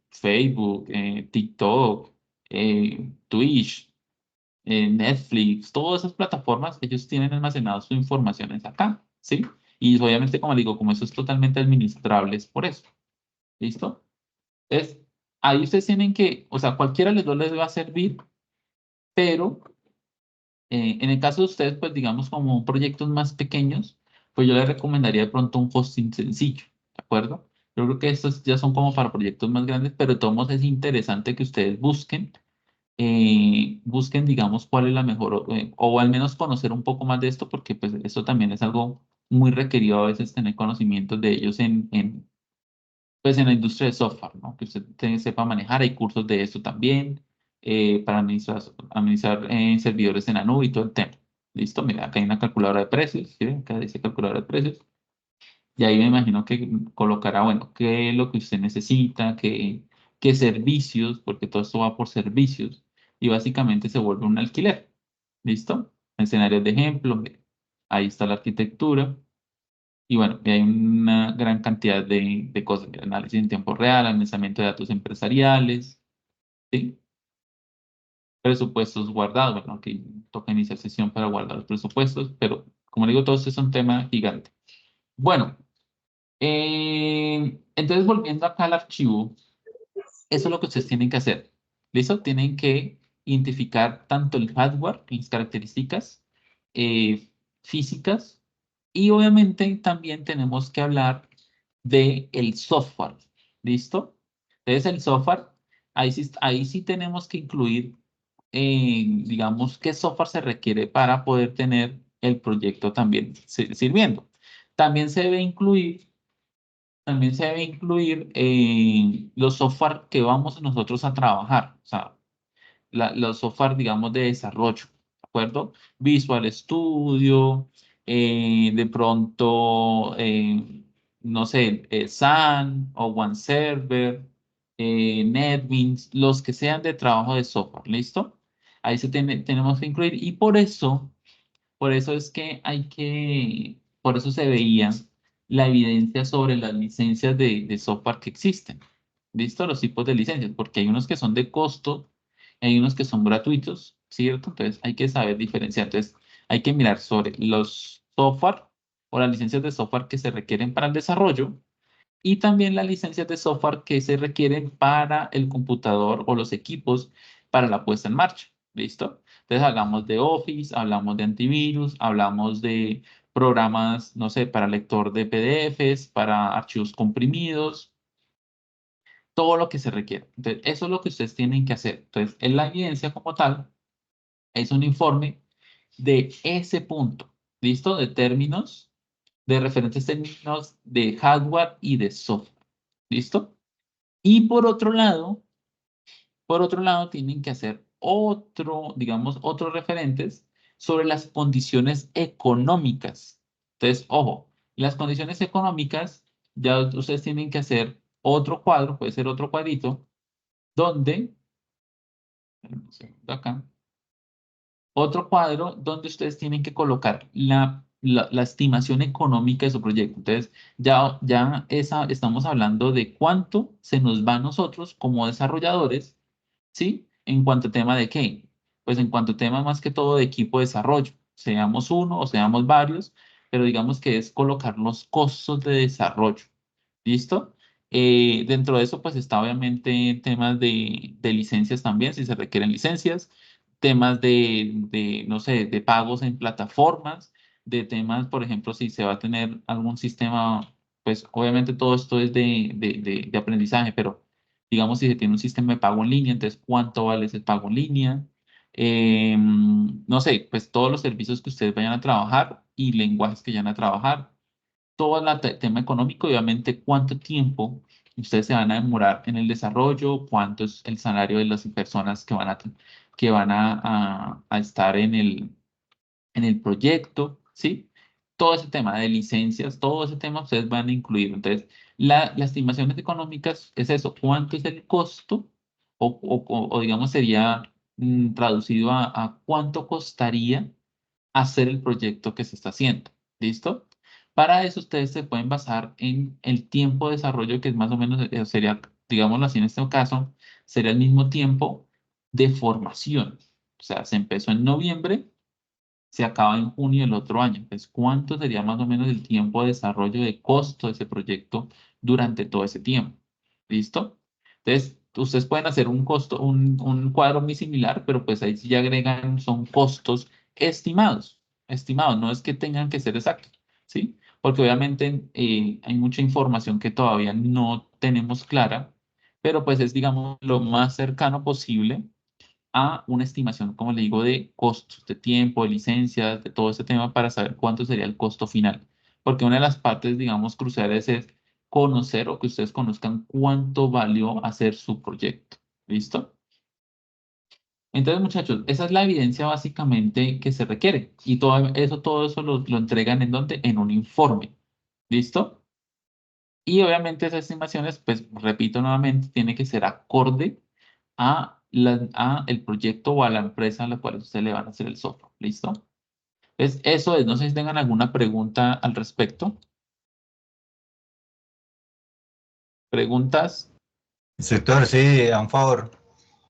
Facebook, TikTok, Twitch, Netflix, todas esas plataformas, ellos tienen almacenado su información es acá, ¿sí? Y obviamente, como digo, como eso es totalmente administrable, es por eso. ¿Listo? Es, ahí ustedes tienen que, o sea, cualquiera de los dos les va a servir, pero en el caso de ustedes, pues digamos como proyectos más pequeños, pues yo les recomendaría de pronto un hosting sencillo, ¿de acuerdo? Yo creo que estos ya son como para proyectos más grandes, pero de todos modos es interesante que ustedes busquen, digamos, cuál es la mejor, o al menos conocer un poco más de esto, porque pues eso también es algo muy requerido a veces tener conocimientos de ellos pues en la industria de software, ¿no? Que usted sepa manejar, hay cursos de esto también, para administrar servidores en la nube y todo el tema. ¿Listo? Mira, acá hay una calculadora de precios, ¿sí? Acá dice calculadora de precios. Y ahí me imagino que colocará, bueno, qué es lo que usted necesita, qué servicios, porque todo esto va por servicios, y básicamente se vuelve un alquiler. ¿Listo? Escenarios de ejemplo, mire, ahí está la arquitectura. Y bueno, y hay una gran cantidad de cosas, mira, análisis en tiempo real, almacenamiento de datos empresariales, ¿sí? Presupuestos guardados, bueno, aquí toca iniciar sesión para guardar los presupuestos, pero como digo, todo esto es un tema gigante. Bueno, entonces volviendo acá al archivo, eso es lo que ustedes tienen que hacer. ¿Listo? Tienen que identificar tanto el hardware, las características eh, físicas, y obviamente también tenemos que hablar de el software. ¿Listo? Entonces el software, ahí sí tenemos que incluir, digamos, qué software se requiere para poder tener el proyecto también sirviendo. También se debe incluir también se debe incluir los software que vamos nosotros a trabajar, o sea, los software, digamos, de desarrollo, ¿de acuerdo? Visual Studio, de pronto, no sé, SAN o OneServer, NetBeans, los que sean de trabajo de software, ¿listo? Ahí tenemos que incluir y por eso es que por eso se veía la evidencia sobre las licencias de software que existen. ¿Listo? Los tipos de licencias, porque hay unos que son de costo, hay unos que son gratuitos, ¿cierto? Entonces hay que saber diferenciar. Entonces hay que mirar sobre los software o las licencias de software que se requieren para el desarrollo y también las licencias de software que se requieren para el computador o los equipos para la puesta en marcha. ¿Listo? Entonces hablamos de Office, hablamos de antivirus, hablamos de programas, no sé, para lector de PDFs, para archivos comprimidos, todo lo que se requiere. Entonces, eso es lo que ustedes tienen que hacer. Entonces, en la evidencia como tal es un informe de ese punto, ¿listo? De términos, de referentes términos de hardware y de software, ¿listo? Y por otro lado, tienen que hacer digamos, otros referentes sobre las condiciones económicas. Entonces, ojo, las condiciones económicas, ya ustedes tienen que hacer otro cuadro, puede ser otro cuadrito, donde, un segundo acá, otro cuadro donde ustedes tienen que colocar la estimación económica de su proyecto. Entonces, estamos hablando de cuánto se nos va a nosotros como desarrolladores, ¿sí? En cuanto a tema de qué, pues en cuanto a tema más que todo de equipo de desarrollo, seamos uno o seamos varios, pero digamos que es colocar los costos de desarrollo, ¿listo? Dentro de eso, pues está obviamente temas de licencias también, si se requieren licencias, temas no sé, de pagos en plataformas, de temas, por ejemplo, si se va a tener algún sistema, pues obviamente todo esto es de aprendizaje, pero digamos, si se tiene un sistema de pago en línea, entonces, ¿cuánto vale ese pago en línea? No sé, pues todos los servicios que ustedes vayan a trabajar y lenguajes que vayan a trabajar, todo el tema económico y obviamente cuánto tiempo ustedes se van a demorar en el desarrollo, cuánto es el salario de las personas que van a estar en el proyecto, ¿sí? Todo ese tema de licencias, todo ese tema ustedes van a incluir. Entonces, las estimaciones económicas es eso, cuánto es el costo o digamos sería traducido a cuánto costaría hacer el proyecto que se está haciendo. ¿Listo? Para eso ustedes se pueden basar en el tiempo de desarrollo que es más o menos, sería, digámoslo así en este caso, sería el mismo tiempo de formación. sea, se empezó en noviembre, se acaba en junio del otro año. Entonces, ¿cuánto sería más o menos el tiempo de desarrollo de costo de ese proyecto durante todo ese tiempo? ¿Listo? Entonces, ustedes pueden hacer un costo, un cuadro muy similar, pero pues ahí sí ya agregan, son costos estimados, no es que tengan que ser exactos, ¿sí? Porque obviamente hay mucha información que todavía no tenemos clara, pero pues es, digamos, lo más cercano posible a una estimación, como le digo, de costos, de tiempo, de licencias, de todo ese tema para saber cuánto sería el costo final. Porque una de las partes, digamos, cruciales es conocer o que ustedes conozcan cuánto valió hacer su proyecto. ¿Listo? Entonces, muchachos, esa es la evidencia básicamente que se requiere. Y todo eso lo entregan ¿en dónde? En un informe. ¿Listo? Y obviamente esas estimaciones, pues repito nuevamente, tiene que ser acorde a el proyecto o a la empresa a la cual usted le van a hacer el software. ¿Listo? Eso es, no sé si tengan alguna pregunta al respecto. ¿Preguntas? Instructor, sí, a un favor.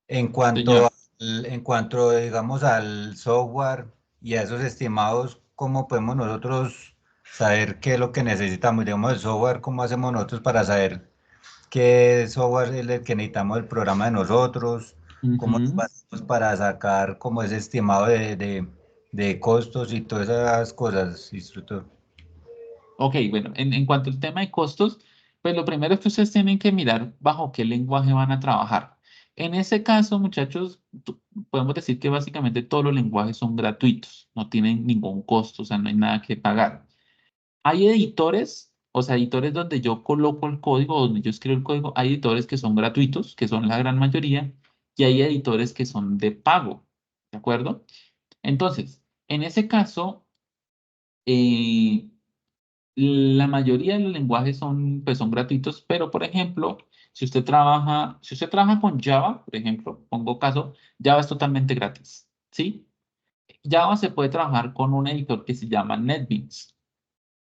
En cuanto, Señor. en cuanto, digamos, al software y a esos estimados, ¿cómo podemos nosotros saber qué es lo que necesitamos? Digamos, el software, ¿cómo hacemos nosotros para saber qué software es el que necesitamos del programa de nosotros? ¿Cómo nos Ujú. hacemos para sacar como ese estimado de costos y todas esas cosas, instructor? Ok, bueno, en cuanto al tema de costos, pues lo primero es que ustedes tienen que mirar bajo qué lenguaje van a trabajar. En ese caso, muchachos, podemos decir que básicamente todos los lenguajes son gratuitos, no tienen ningún costo, o sea, no hay nada que pagar. Hay editores, o sea, editores donde yo coloco el código, donde yo escribo el código, hay editores que son gratuitos, que son la gran mayoría, y hay editores que son de pago, ¿de acuerdo? Entonces, en ese caso, eh, la mayoría de los lenguajes son, pues, son gratuitos, pero por ejemplo, si usted trabaja con Java, por ejemplo, pongo caso, Java es totalmente gratis, ¿sí? Java se puede trabajar con un editor que se llama NetBeans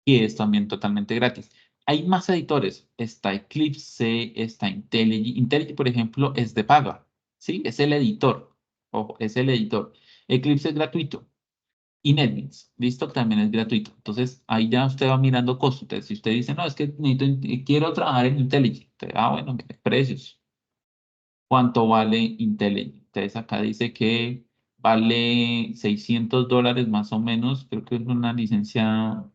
y es también totalmente gratis. Hay más editores, está Eclipse, está IntelliJ. IntelliJ, por ejemplo, es de paga, ¿sí? Es el editor, ojo, es el editor. Eclipse es gratuito. Y NetBeans, listo, también es gratuito. Entonces, ahí ya usted va mirando costos. Entonces, si usted dice, no, es que quiero trabajar en IntelliJ, bueno, mire, precios. ¿Cuánto vale IntelliJ? Entonces, acá dice que vale $600 más o menos. Creo que es una licencia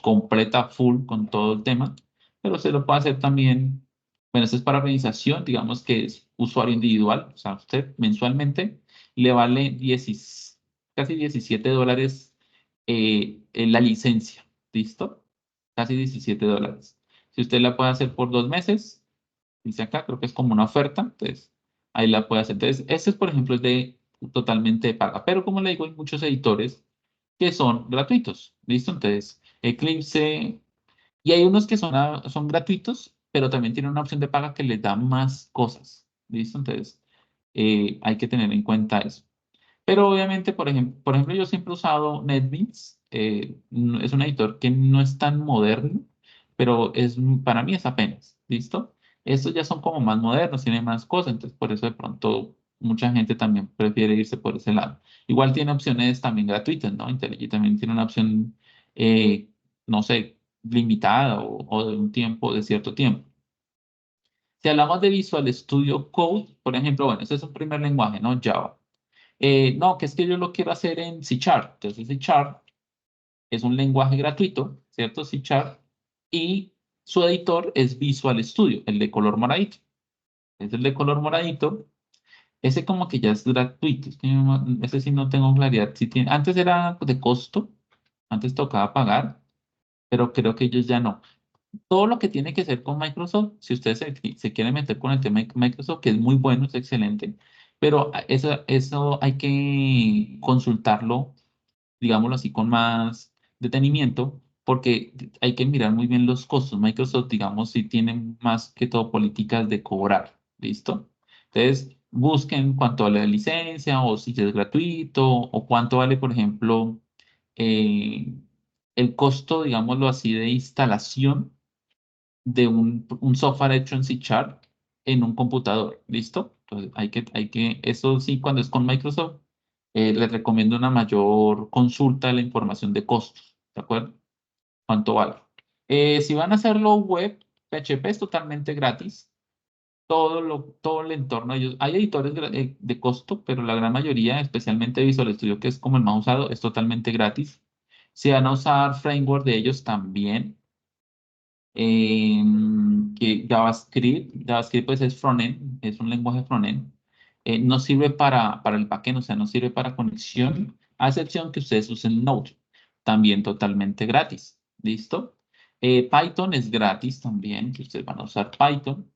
completa, full, con todo el tema. Pero se lo puede hacer también. Bueno, esto es para organización, digamos que es usuario individual. O sea, usted mensualmente le vale casi $17 en la licencia. ¿Listo? Casi $17. Si usted la puede hacer por 2 meses, dice acá, creo que es como una oferta, entonces ahí la puede hacer. Entonces, este es, por ejemplo, es de totalmente de paga, pero como le digo, hay muchos editores que son gratuitos, ¿listo? Entonces, Eclipse, y hay unos que son gratuitos, pero también tienen una opción de paga que les da más cosas, ¿listo? Entonces, hay que tener en cuenta eso. Pero obviamente, por ejemplo, yo siempre he usado NetBeans. Es un editor que no es tan moderno, pero para mí es apenas, ¿listo? Estos ya son como más modernos, tienen más cosas, entonces por eso de pronto mucha gente también prefiere irse por ese lado. Igual tiene opciones también gratuitas, ¿no? IntelliJ también tiene una opción, no sé, limitada o de un tiempo, de cierto tiempo. Si hablamos de Visual Studio Code, por ejemplo, bueno, ese es un primer lenguaje, ¿no? Java. No, que es que yo lo quiero hacer en C Sharp. Entonces, C Sharp es un lenguaje gratuito, ¿cierto? C Sharp. Y su editor es Visual Studio, el de color moradito. Es el de color moradito. Ese como que ya es gratuito. Es que ese sí no tengo claridad. Si tiene, antes era de costo, antes tocaba pagar, pero creo que ellos ya no. Todo lo que tiene que ser con Microsoft, si ustedes se quieren meter con el tema de Microsoft, que es muy bueno, es excelente, pero eso hay que consultarlo, digámoslo así, con más detenimiento, porque hay que mirar muy bien los costos. Microsoft, digamos, sí tiene más que todo políticas de cobrar, ¿listo? Entonces, busquen cuánto vale la licencia o si es gratuito o cuánto vale, por ejemplo, eh, el costo, digámoslo así, de instalación de un software hecho en C Sharp en un computador, ¿listo? Entonces, eso sí, cuando es con Microsoft, les recomiendo una mayor consulta de la información de costos, ¿de acuerdo? ¿Cuánto vale? Si van a hacerlo web, PHP es totalmente gratis. Todo el entorno de ellos. Hay editores de costo, pero la gran mayoría, especialmente Visual Studio, que es como el más usado, es totalmente gratis. Si van a usar framework de ellos también, que JavaScript pues es frontend, es un lenguaje frontend. No sirve para el backend, o sea, no sirve para conexión, a excepción que ustedes usen Node, también totalmente gratis. ¿Listo? Python es gratis también, que ustedes van a usar Python.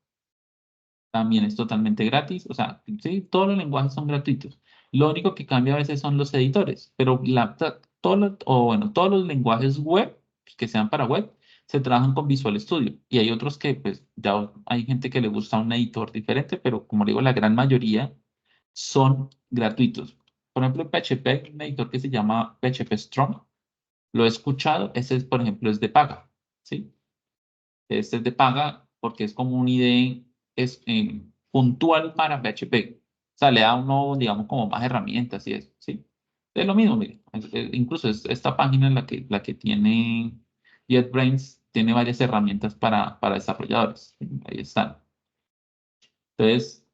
También es totalmente gratis. O sea, sí, todos los lenguajes son gratuitos. Lo único que cambia a veces son los editores, pero todos los lenguajes web que sean para web se trabajan con Visual Studio. Y hay otros que, pues, ya hay gente que le gusta un editor diferente, pero como digo, la gran mayoría son gratuitos. Por ejemplo, en PHP hay un editor que se llama PHP Strong. Lo he escuchado. Ese, por ejemplo, es de paga. ¿Sí? Este es de paga porque es como un IDE puntual para PHP. O sea, le da uno, digamos, como más herramientas y eso, ¿sí? Es lo mismo, mire. Incluso esta página en la que tiene JetBrains tiene varias herramientas para desarrolladores. Ahí están. Entonces,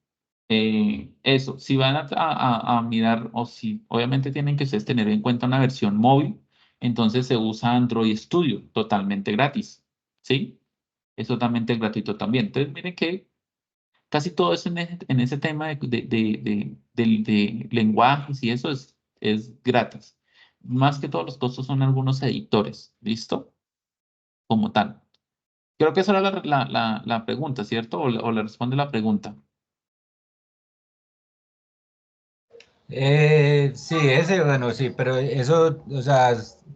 eso, si van a mirar, o si obviamente tienen que ustedes tener en cuenta una versión móvil, entonces se usa Android Studio, totalmente gratis, ¿sí? Es totalmente gratuito también. Entonces, miren que casi todo eso en ese tema de lenguajes y eso es gratis. Más que todos los costos son algunos editores, ¿listo? Como tal. Creo que esa era la pregunta, ¿cierto? O le responde la pregunta. Sí, ese, bueno, sí, pero eso, o sea,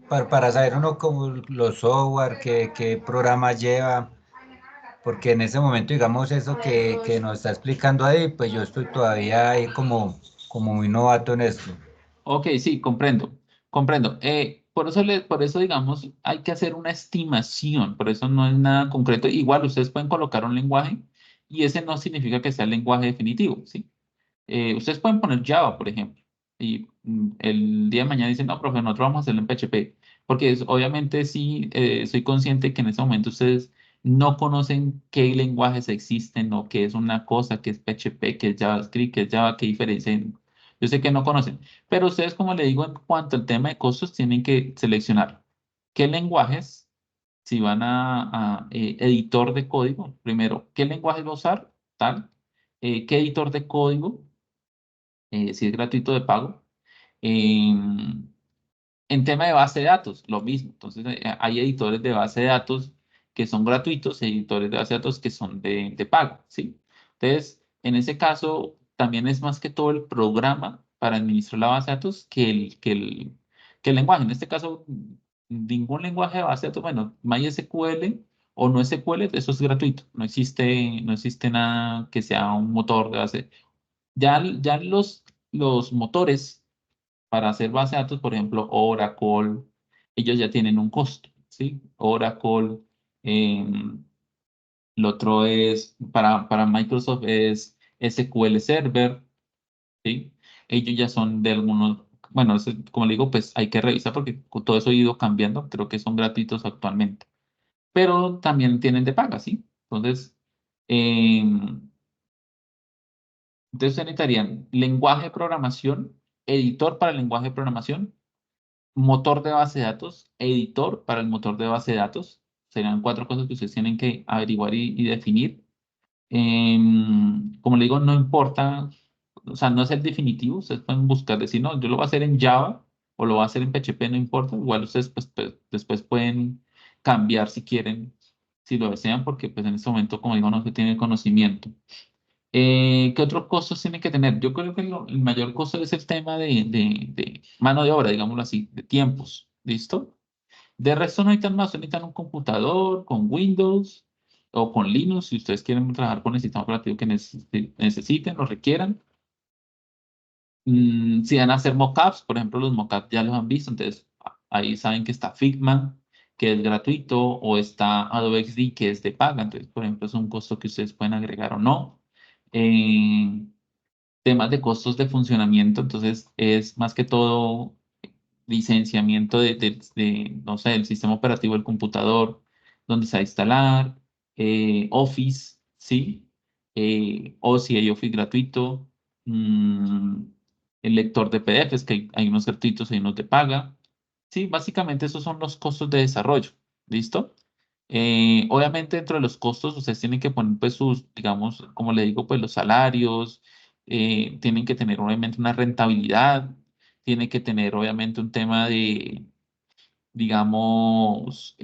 para saber uno cómo los software, qué programa lleva, porque en ese momento, digamos, eso que nos está explicando ahí, pues yo estoy todavía ahí como muy novato en esto. Ok, sí, comprendo, comprendo. Por eso, digamos, hay que hacer una estimación, por eso no es nada concreto. Igual ustedes pueden colocar un lenguaje y ese no significa que sea el lenguaje definitivo, ¿sí? Ustedes pueden poner Java, por ejemplo, y el día de mañana dicen, no, profe, nosotros vamos a hacerlo en PHP, porque obviamente sí, soy consciente que en ese momento ustedes no conocen qué lenguajes existen o qué es una cosa, qué es PHP, qué es JavaScript, qué es Java, qué diferencia. Yo sé que no conocen, pero ustedes, como le digo, en cuanto al tema de costos, tienen que seleccionar qué lenguajes, si van a editor de código, primero, qué lenguaje va a usar, tal, qué editor de código si es gratuito de pago. Em, en tema de base de datos, lo mismo. Entonces, hay editores de base de datos que son gratuitos y editores de base de datos que son de pago, ¿sí? Entonces, en ese caso, también es más que todo el programa para administrar la base de datos que el lenguaje. En este caso, ningún lenguaje de base de datos, bueno, MySQL o no SQL, eso es gratuito. No existe nada que sea un motor de base. Ya los motores para hacer base de datos, por ejemplo, Oracle, ellos ya tienen un costo, ¿sí? Oracle, em, lo otro es, para Microsoft es SQL Server, ¿sí? Ellos ya son de algunos, bueno, como le digo, pues hay que revisar porque todo eso ha ido cambiando, creo que son gratuitos actualmente, pero también tienen de paga, ¿sí? Em, entonces se necesitarían lenguaje de programación, editor para el lenguaje de programación, motor de base de datos, editor para el motor de base de datos. Serían cuatro cosas que ustedes tienen que averiguar y definir. Como le digo, no importa, o sea, no es el definitivo. Ustedes pueden buscar, decir, no, yo lo voy a hacer en Java o lo voy a hacer en PHP, no importa. Igual ustedes pues, después pueden cambiar si quieren, si lo desean, porque pues en este momento, como digo, no se tiene conocimiento. ¿Qué otros costos tiene que tener? Yo creo que el mayor costo es el tema de mano de obra, digámoslo así, de tiempos. ¿Listo? De resto no necesitan más, necesitan un computador con Windows o con Linux, si ustedes quieren trabajar con el sistema operativo que necesiten o requieran. Si van a hacer mockups, por ejemplo, los mockups ya los han visto, entonces ahí saben que está Figma, que es gratuito, o está Adobe XD, que es de paga. Entonces, por ejemplo, es un costo que ustedes pueden agregar o no. Eh, temas de costos de funcionamiento, entonces es más que todo licenciamiento no sé, del sistema operativo del computador, donde se va a instalar, Office, ¿sí? O si hay Office gratuito, mm, el lector de PDFs, que hay unos gratuitos y unos de paga. Sí, básicamente esos son los costos de desarrollo, ¿listo? Obviamente dentro de los costos ustedes tienen que poner pues sus, digamos, como le digo, pues los salarios, tienen que tener obviamente una rentabilidad, tiene que tener obviamente un tema de, digamos,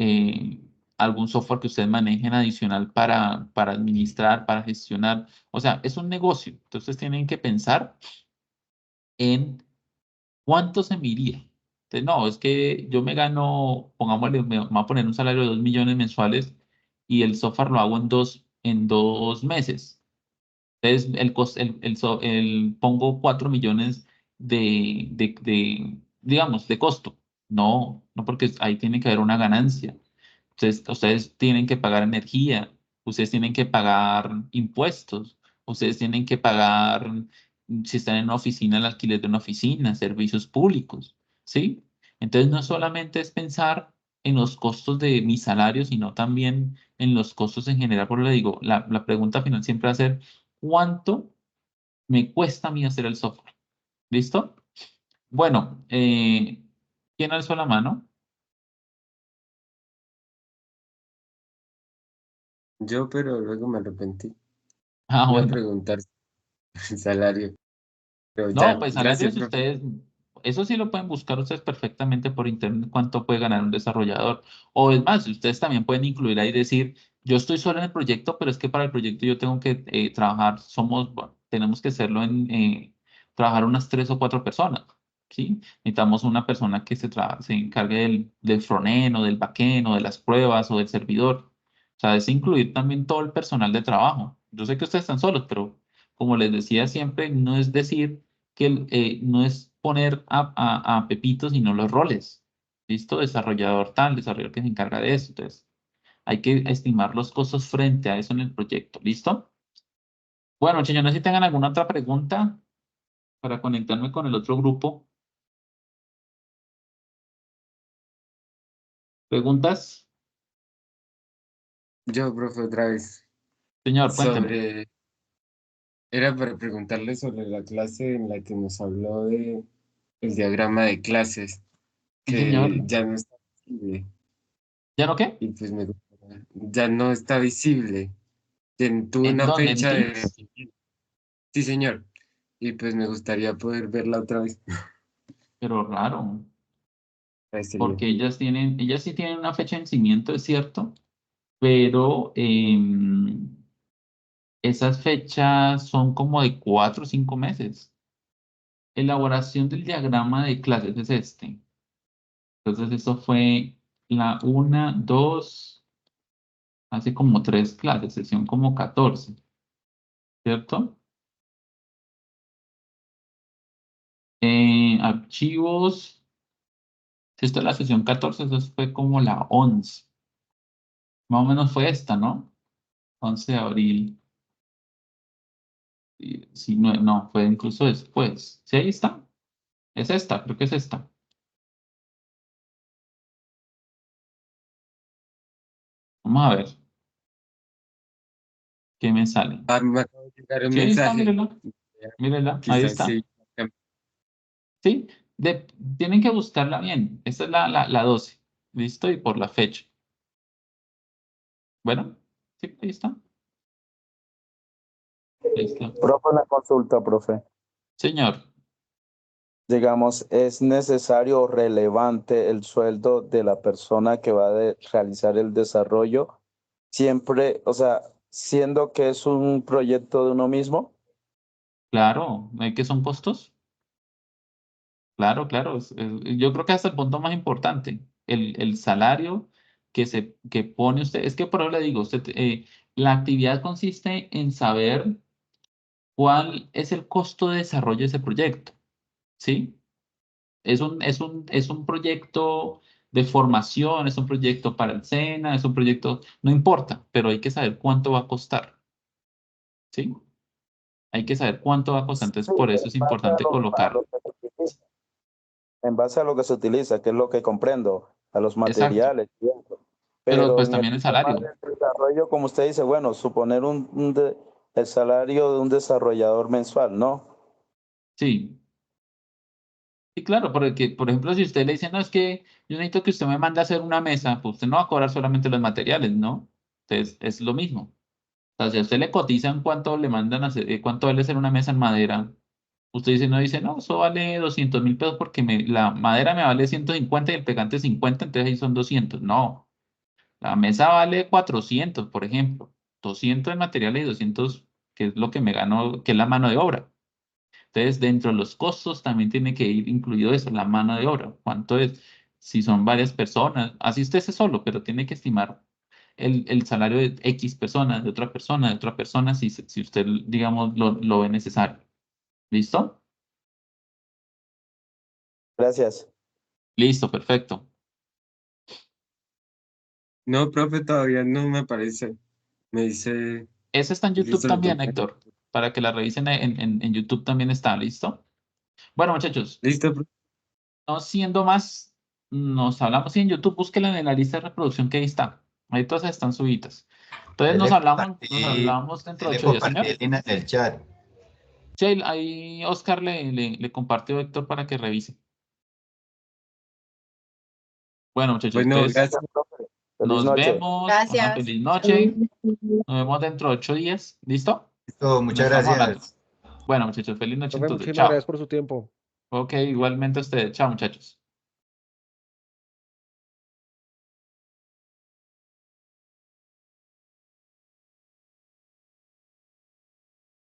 algún software que ustedes manejen adicional para administrar, para gestionar. O sea, es un negocio. Entonces tienen que pensar en cuánto se me iría. Entonces, no, es que yo me gano, pongámosle, me voy a poner un salario de 2 millones mensuales y el software lo hago en dos meses. Entonces, pongo 4 millones digamos, de costo. No, no, porque ahí tiene que haber una ganancia. Entonces, ustedes tienen que pagar energía, ustedes tienen que pagar impuestos, ustedes tienen que pagar, si están en una oficina, el alquiler de una oficina, servicios públicos, ¿sí? Entonces, no solamente es pensar en los costos de mi salario, sino también en los costos en general. Por eso le digo, la pregunta final siempre va a ser, ¿cuánto me cuesta a mí hacer el software? ¿Listo? Bueno, ¿quién alzó la mano? Yo, pero luego me arrepentí. Ah, Iba a bueno. preguntar el salario, pero No, ya, pues gracias, salarios profe. ustedes, eso sí lo pueden buscar ustedes perfectamente por internet, cuánto puede ganar un desarrollador. O es más, ustedes también pueden incluir ahí decir, yo estoy solo en el proyecto, pero es que para el proyecto yo tengo que trabajar, bueno, tenemos que hacerlo trabajar unas 3 o 4 personas, ¿sí? Necesitamos una persona que se encargue del frontend o del backend o de las pruebas o del servidor. O sea, es incluir también todo el personal de trabajo. Yo sé que ustedes están solos, pero como les decía siempre, no es decir no es poner a Pepito, sino los roles. ¿Listo? Desarrollador tal, desarrollador que se encarga de eso. Entonces, hay que estimar los costos frente a eso en el proyecto. ¿Listo? Bueno, señores, no sé si tengan alguna otra pregunta para conectarme con el otro grupo. ¿Preguntas? Yo, profe, otra vez, Señor, cuénteme. sobre, era para preguntarle sobre la clase en la que nos habló de el diagrama de clases, Sí, señor. que ya no está visible, ¿Ya no qué? y pues ya no está visible. Tuve ¿En una dónde? ¿En fecha de Teams? vencimiento. Sí, señor, y pues me gustaría poder verla otra vez. Pero raro, Ahí sería. porque ellas sí tienen una fecha de vencimiento, es cierto, pero esas fechas son como de 4 o 5 meses. Elaboración del diagrama de clases es este. Entonces, eso fue la una, dos, hace como 3 clases, sesión como 14, ¿cierto? Archivos, si esta es la sesión 14, eso fue como la 11. Más o menos fue esta, ¿no? 11 de abril. Sí, no, no, fue incluso después. Sí, ahí está. Es esta, creo que es esta. Vamos a ver qué me sale. Ah, me acaba de llegar un Sí, ahí está, mensaje. mírela. Mírela, ahí Quizás está. sí. Sí, tienen que buscarla bien. Esta es la 12. ¿Listo? Y por la fecha. Bueno, sí, ahí está. Ahí está. Profe, una consulta, profe. Señor, Digamos, ¿es necesario o relevante el sueldo de la persona que va a realizar el desarrollo? Siempre, o sea, siendo que es un proyecto de uno mismo. claro, ¿no hay que son costos? Claro, claro. Yo creo que hasta el punto más importante, el salario que pone usted. Es que por eso le digo, la actividad consiste en saber cuál es el costo de desarrollo de ese proyecto. ¿Sí? Es un proyecto de formación, es un proyecto para el SENA, es un proyecto, no importa, pero hay que saber cuánto va a costar, ¿sí? Hay que saber cuánto va a costar, entonces Sí, por eso es en base a importante lo colocar. que se utiliza. En base a lo que se utiliza, que es lo que comprendo, a los Exacto, materiales y eso. pero Pero pues en el también el tema salario. del desarrollo, como usted dice, bueno, suponer el salario de un desarrollador mensual, ¿no? Sí. Sí, claro, porque, por ejemplo, si usted le dice, no, es que yo necesito que usted me mande a hacer una mesa, pues usted no va a cobrar solamente los materiales, ¿no? Entonces, es lo mismo. O sea, si a usted le cotizan cuánto le mandan a hacer, cuánto vale hacer una mesa en madera, usted dice, no, eso vale 200.000 pesos porque la madera me vale 150 y el pegante 50, entonces ahí son 200. No, la mesa vale 400, por ejemplo. 200 de materiales y 200, que es lo que me gano, que es la mano de obra. Entonces, dentro de los costos también tiene que ir incluido eso, la mano de obra. ¿Cuánto es? Si son varias personas, así usted esté solo, pero tiene que estimar el salario de X personas, de otra persona, si usted, digamos, lo ve necesario. ¿Listo? Gracias. Listo, perfecto. No, profe, todavía no me parece. Me dice, Ese está en YouTube listo, lo tengo. también, Héctor, para que la revisen en YouTube también está, ¿listo? Bueno, muchachos, Listo, profe. no siendo más, nos hablamos y en YouTube, búsquenla en la lista de reproducción que ahí está. Ahí todas están subidas. Entonces nos hablamos dentro de le 8 días, compartí señor. el link en el chat. Sí, ahí Oscar le compartió a Héctor para que revise. Bueno, muchachos, Bueno, entonces gracias. Profe. Feliz nos noche. vemos. Una Gracias. feliz noche. Nos vemos dentro de 8 días. ¿Listo? Listo, Nos muchas estamos hablando. gracias. Bueno, muchachos, feliz noche Profe, entonces. muchísimas gracias Chao. por su tiempo. Ok, igualmente a ustedes. Chao, muchachos.